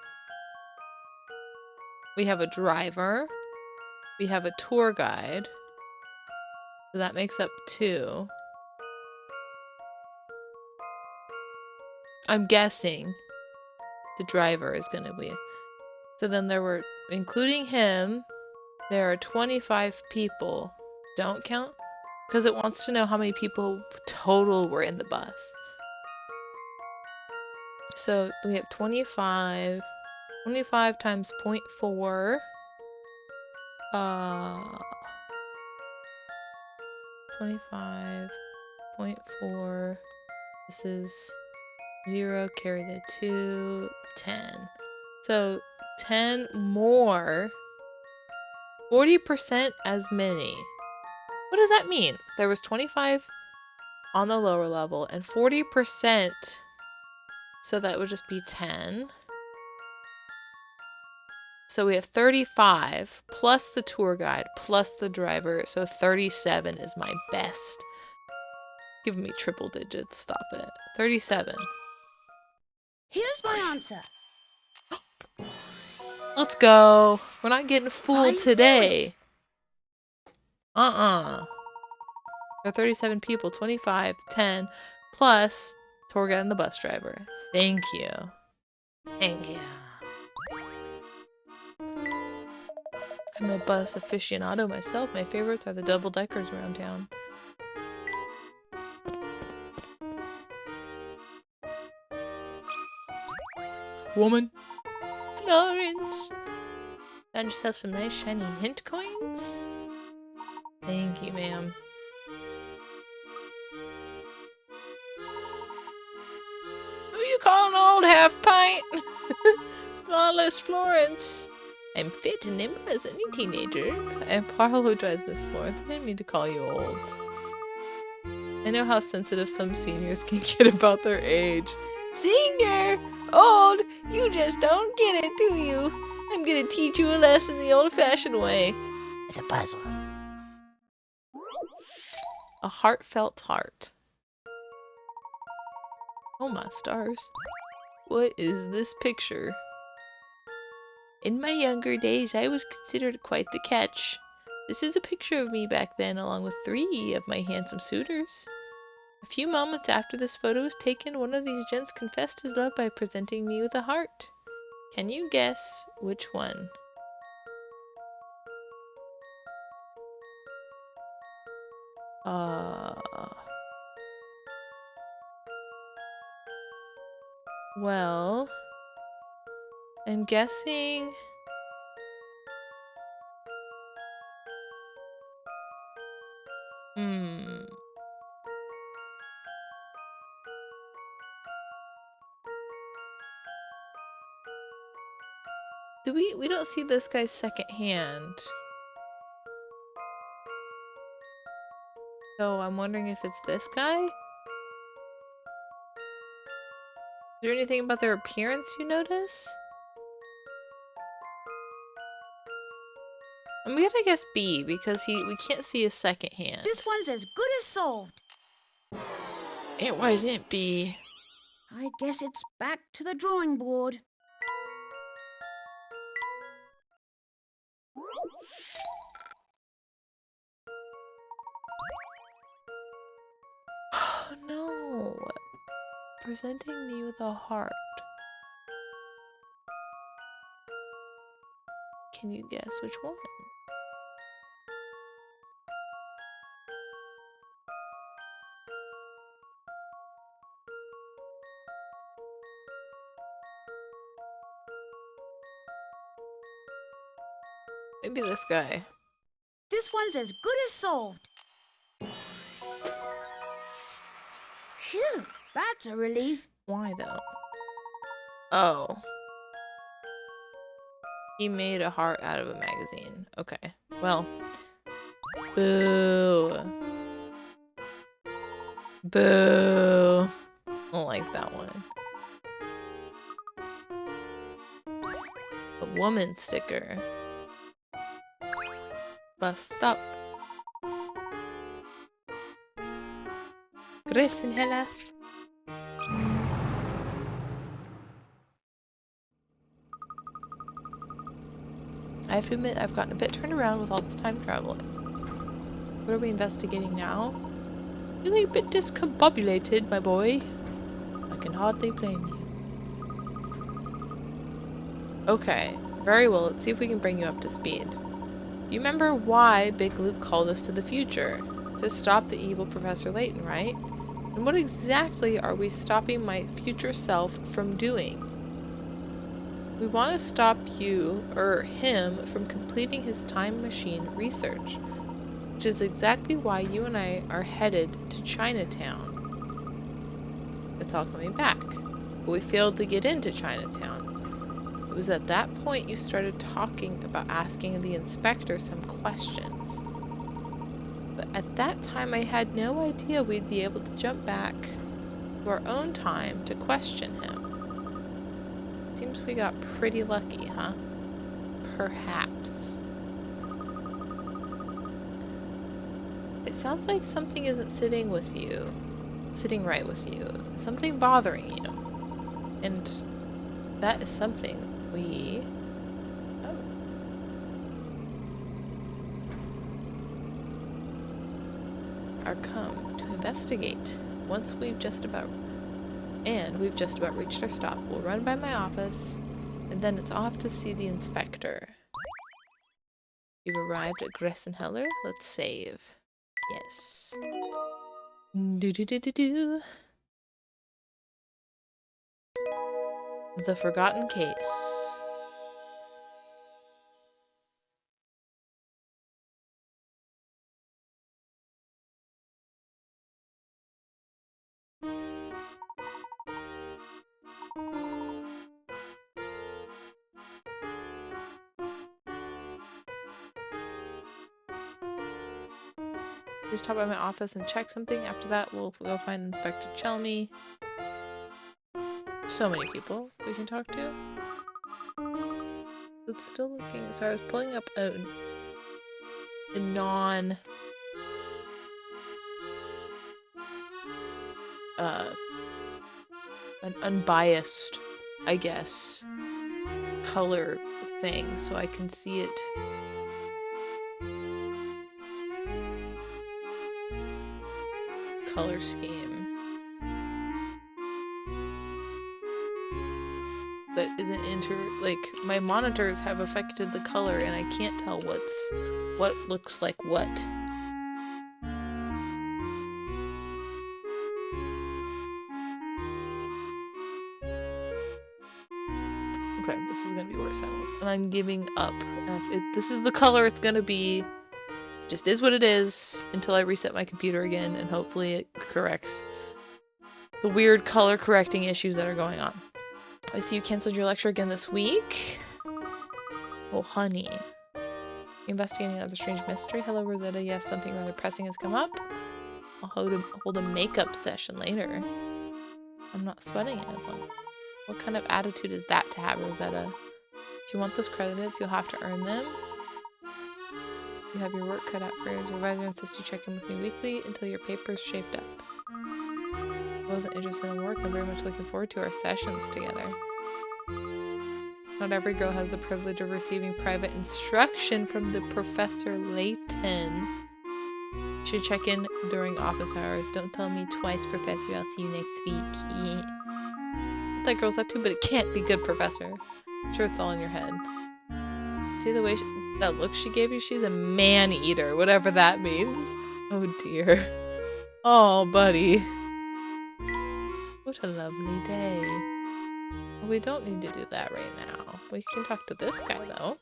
A: we have a driver, we have a tour guide, so that makes up 2. I'm guessing the driver is going to be. So then there were, including him, there are 25 people. Don't count, because it wants to know how many people total were in the bus. So we have 25. 25 times 0.4. 25.4. This is 0, carry the 2, 10. So 10 more. 40% as many. What does that mean? There was 25 on the lower level and 40%. So that would just be 10. So we have 35 plus the tour guide plus the driver. So 37 is my best. Giving me triple digits. Stop it. 37.
C: Here's my answer.
A: Let's go. We're not getting fooled
C: I knew
A: today.
C: it.
A: There are 37 people. 25, 10 plus tour guide and the bus driver. Thank you. Thank you. I'm a bus aficionado myself. My favorites are the double-deckers around town. Woman. Florence. Found yourself some nice shiny hint coins? Thank you, ma'am. Who you calling old half-pint? Flawless Florence. I'm fit and nimble as any teenager. I apologize, Miss Florence. I didn't mean to call you old. I know how sensitive some seniors can get about their age. Senior! Old! You just don't get it, do you? I'm gonna teach you a lesson the old-fashioned way. With a puzzle. A heartfelt heart. Oh my stars. What is this picture? In my younger days, I was considered quite the catch. This is a picture of me back then, along with 3 of my handsome suitors. A few moments after this photo was taken, one of these gents confessed his love by presenting me with a heart. Can you guess which one? Well, I'm guessing... We don't see this guy's second hand. So I'm wondering if it's this guy? Is there anything about their appearance you notice? I'm gonna guess B because we can't see his second hand.
C: This one's as good as solved.
A: It wasn't B.
C: I guess it's back to the drawing board.
A: Oh no. Presenting me with a heart. Can you guess which one? Maybe this guy.
C: This one's as good as solved. Phew, that's a relief.
A: Why though? Oh. He made a heart out of a magazine. Okay. Well. Boo. Boo. I don't like that one. A woman sticker. Bus stop. Grissenhella. I have to admit, I've gotten a bit turned around with all this time traveling. What are we investigating now? Feeling a bit discombobulated, my boy. I can hardly blame you. Okay, very well. Let's see if we can bring you up to speed. You remember why Big Luke called us to the future? To stop the evil Professor Layton, right? And what exactly are we stopping my future self from doing? We want to stop you, or him, from completing his time machine research, which is exactly why you and I are headed to Chinatown. It's all coming back, but we failed to get into Chinatown. It was at that point you started talking about asking the inspector some questions. But at that time I had no idea we'd be able to jump back to our own time to question him. Seems we got pretty lucky, huh? Perhaps. It sounds like something isn't sitting right with you. Something bothering you. And that is something we... Oh. Are come to investigate. We've just about reached our stop. We'll run by my office, and then it's off to see the inspector. You've arrived at Gressenheller. Let's save. Yes. Do. The Forgotten Case. Just stop by my office and check something. After that, we'll go find Inspector Chelmy. So many people we can talk to. It's still looking. So I was pulling up a non... an unbiased, I guess, color thing, so I can see it. Color scheme. That isn't like, my monitors have affected the color and I can't tell what looks like what. Okay, this is gonna be worse. And I'm giving up. This is the color it's gonna be. Just is what it is until I reset my computer again and hopefully it corrects the weird color correcting issues that are going on. I see you canceled your lecture again this week. Oh, honey. Investigating another strange mystery. Hello, Rosetta. Yes, something rather pressing has come up. I'll hold a makeup session later. I'm not sweating it as long. What kind of attitude is that to have, Rosetta? If you want those credits, you'll have to earn them. You have your work cut out for you. Your advisor insists you check in with me weekly until your paper's shaped up. I wasn't interested in work. I'm very much looking forward to our sessions together. Not every girl has the privilege of receiving private instruction from the Professor Layton. You should check in during office hours. Don't tell me twice, Professor. I'll see you next week. Yeah. What that girl's up to, but it can't be good, Professor. I'm sure it's all in your head. See the way that look she gave you? She's a man-eater, whatever that means. Oh dear. Oh, buddy. What a lovely day. Well, we don't need to do that right now. We can talk to this guy, though.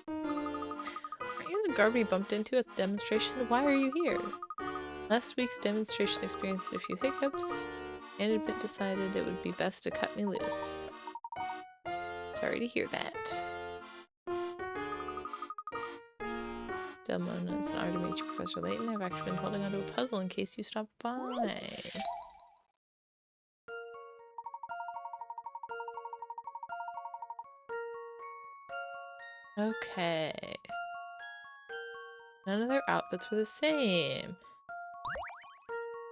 A: Aren't you the guard we bumped into at the demonstration? Why are you here? Last week's demonstration experienced a few hiccups. Management decided it would be best to cut me loose. Sorry to hear that. Delmon, it's an honor to meet you, Professor Layton. I've actually been holding onto a puzzle in case you stopped by. Okay. None of their outfits were the same.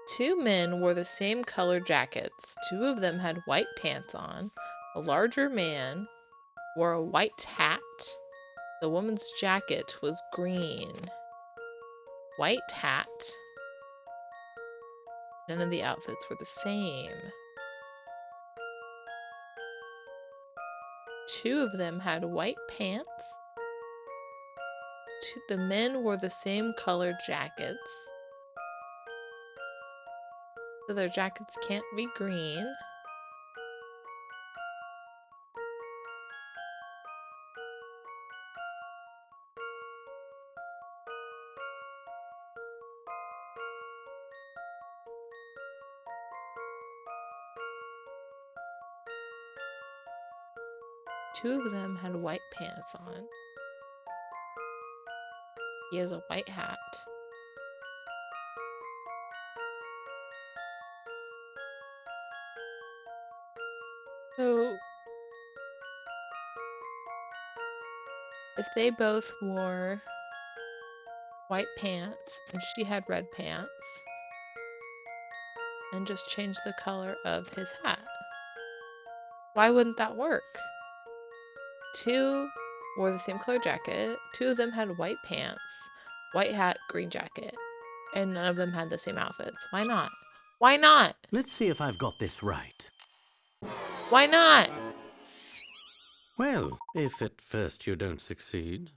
A: 2 men wore the same color jackets. 2 of them had white pants on. A larger man wore a white hat. The woman's jacket was green. White hat. None of the outfits were the same. 2 of them had white pants. The men wore the same color jackets. So their jackets can't be green. Two of them had white pants on. He has a white hat. So, if they both wore white pants and she had red pants, and just changed the color of his hat, why wouldn't that work? 2 wore the same color jacket. 2 of them had white pants, white hat, green jacket, and none of them had the same outfits. Why not? Why not?
E: Let's see if I've got this right.
A: Why not?
E: Well, if at first you don't succeed.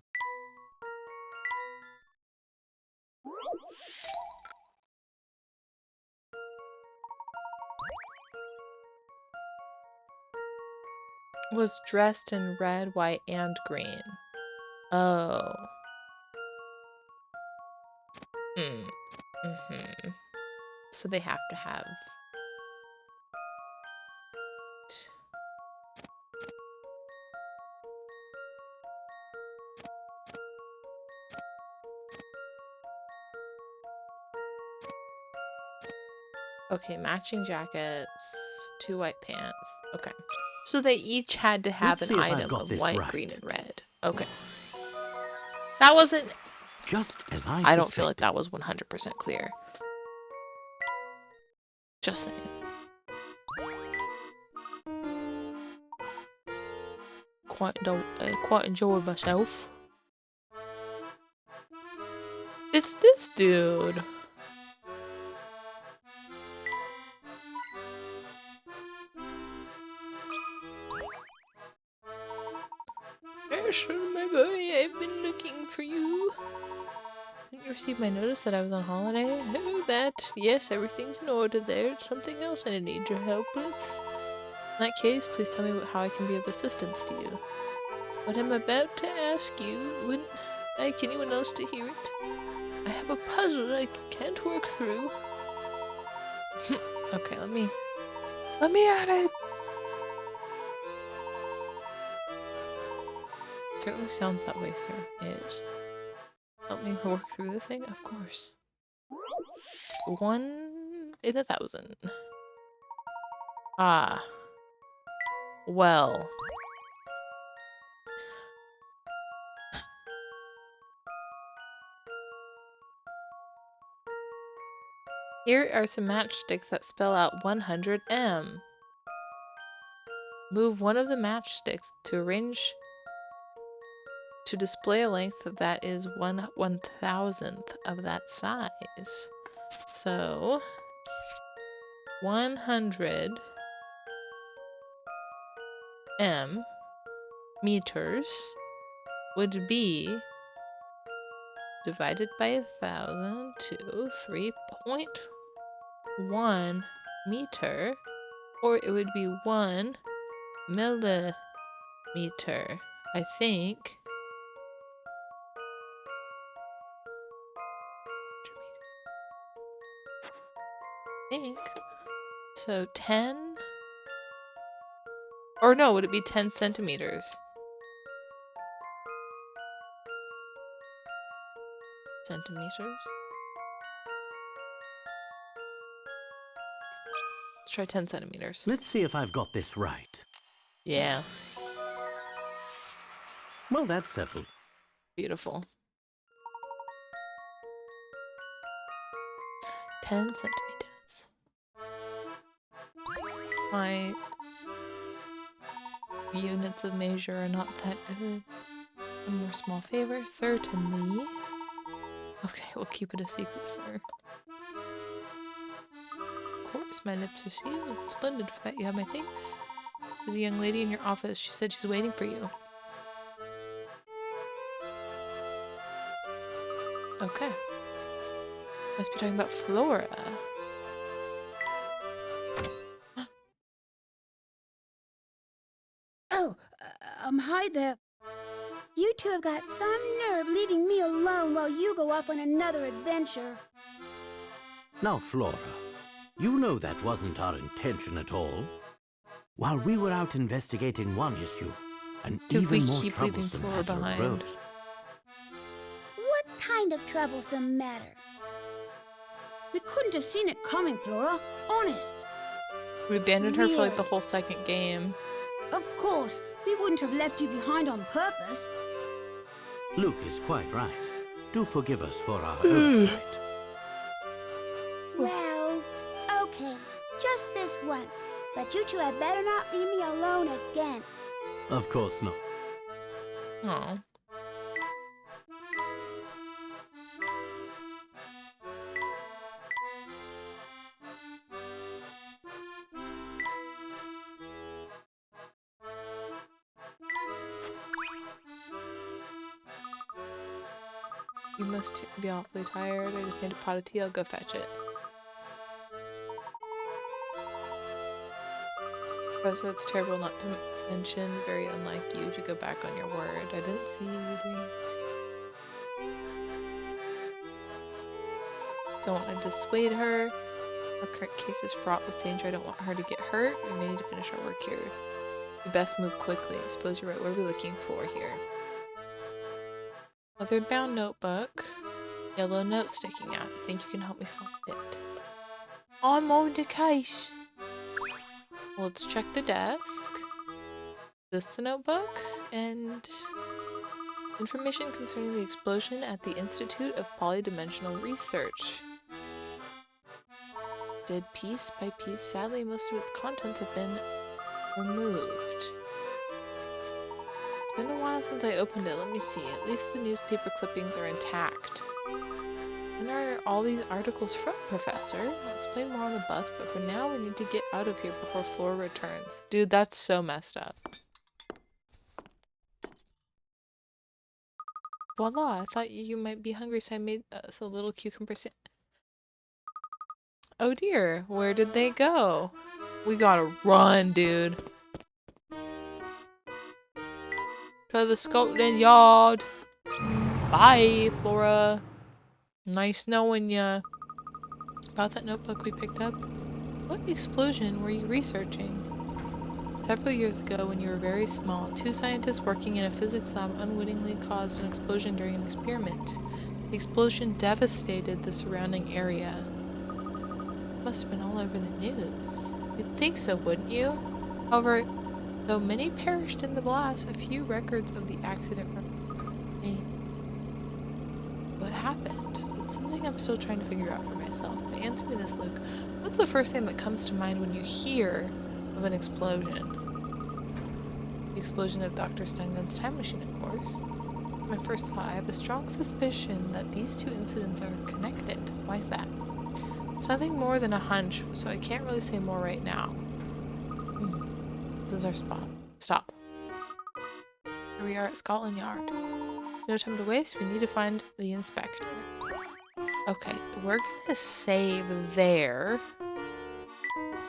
A: Was dressed in red, white, and green. Oh. So they have to have... Okay, matching jackets, 2 white pants. Okay. So they each had to have
E: Let's
A: an
E: see if I've
A: item
E: got
A: of
E: this
A: white,
E: right.
A: green, and red. Okay. That wasn't...
E: Just as
A: I don't feel like that was 100% clear. Just saying. Quite enjoyed myself. It's this dude. Yes, my boy, I've been looking for you. Didn't you receive my notice that I was on holiday? I know that. Yes, everything's in order there. It's something else I need your help with. In that case, please tell me how I can be of assistance to you. What I'm about to ask you wouldn't like anyone else to hear it. I have a puzzle I can't work through. Okay, let me at it. Certainly sounds that way, sir. Yes. Help me work through this thing? Of course. 1 in 1,000. Ah. Well. Here are some matchsticks that spell out 100M. Move one of the matchsticks to display a length that is 1/1000th of that size. So 100 meters would be divided by 1,000 to 3.1 meter, or it would be 1 millimeter, I think. So 10, or no, would it be 10 centimeters? Centimeters? Let's try 10 centimeters.
E: Let's see if I've got this right.
A: Yeah.
E: Well, that's settled.
A: Beautiful. 10 centimeters. My units of measure are not that good. A more small favor, certainly. Okay, we'll keep it a secret, sir. Of course, my lips are sealed. Splendid. For that you have my thanks. There's a young lady in your office. She said she's waiting for you. Okay. Must be talking about Flora.
C: Oh, hi there. You two have got some nerve leaving me alone while you go off on another adventure.
E: Now, Flora, you know that wasn't our intention at all. While we were out investigating one issue, an
A: Did we
E: even more
A: keep leaving
E: troublesome
A: Flora
E: matter
A: behind?
E: arose.
C: What kind of troublesome matter? We couldn't have seen it coming, Flora. Honest.
A: We abandoned her for like the
C: Really?
A: whole second game.
C: Of course, we wouldn't have left you behind on purpose.
E: Luke is quite right. Do forgive us for our oversight.
C: Well, okay. Just this once. But you two had better not leave me alone again.
E: Of course not.
A: Oh. You must be awfully tired. I just made a pot of tea. I'll go fetch it. Professor, that's terrible not to mention. Very unlike you to go back on your word. I didn't see you doing... Don't want to dissuade her. Our current case is fraught with danger. I don't want her to get hurt. We may need to finish our work here. We best move quickly. I suppose you're right. What are we looking for here? Leather-bound notebook. Yellow note sticking out. I think you can help me find it. I'm on the case. Well, let's check the desk. Is this the notebook? And information concerning the explosion at the Institute of Polydimensional Research. Did piece by piece. Sadly, most of its contents have been removed. It's been a while since I opened it. Let me see. At least the newspaper clippings are intact. When are all these articles from, Professor? I'll explain more on the bus, but for now we need to get out of here before Flora returns. Dude, that's so messed up. Voila, I thought you might be hungry, so I made us a little cucumber sandwich. Oh dear, where did they go? We gotta run, dude. To the Scotland Yard. Bye, Flora. Nice knowing ya. About that notebook we picked up. What explosion were you researching? Several years ago, when you were very small, two scientists working in a physics lab unwittingly caused an explosion during an experiment. The explosion devastated the surrounding area. It must have been all over the news. You'd think so, wouldn't you? However, though many perished in the blast, a few records of the accident remain. What happened? It's something I'm still trying to figure out for myself. But answer me this, Luke. What's the first thing that comes to mind when you hear of an explosion? The explosion of Dr. Steingun's time machine, of course. My first thought, I have a strong suspicion that these two incidents are connected. Why is that? It's nothing more than a hunch, so I can't really say more right now. This is our spot. Stop. Here we are at Scotland Yard. There's no time to waste. We need to find the inspector. Okay, we're gonna save there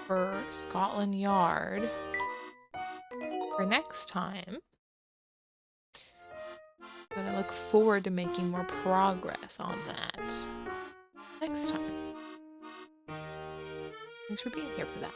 A: for Scotland Yard for next time. But I look forward to making more progress on that next time. Thanks for being here for that.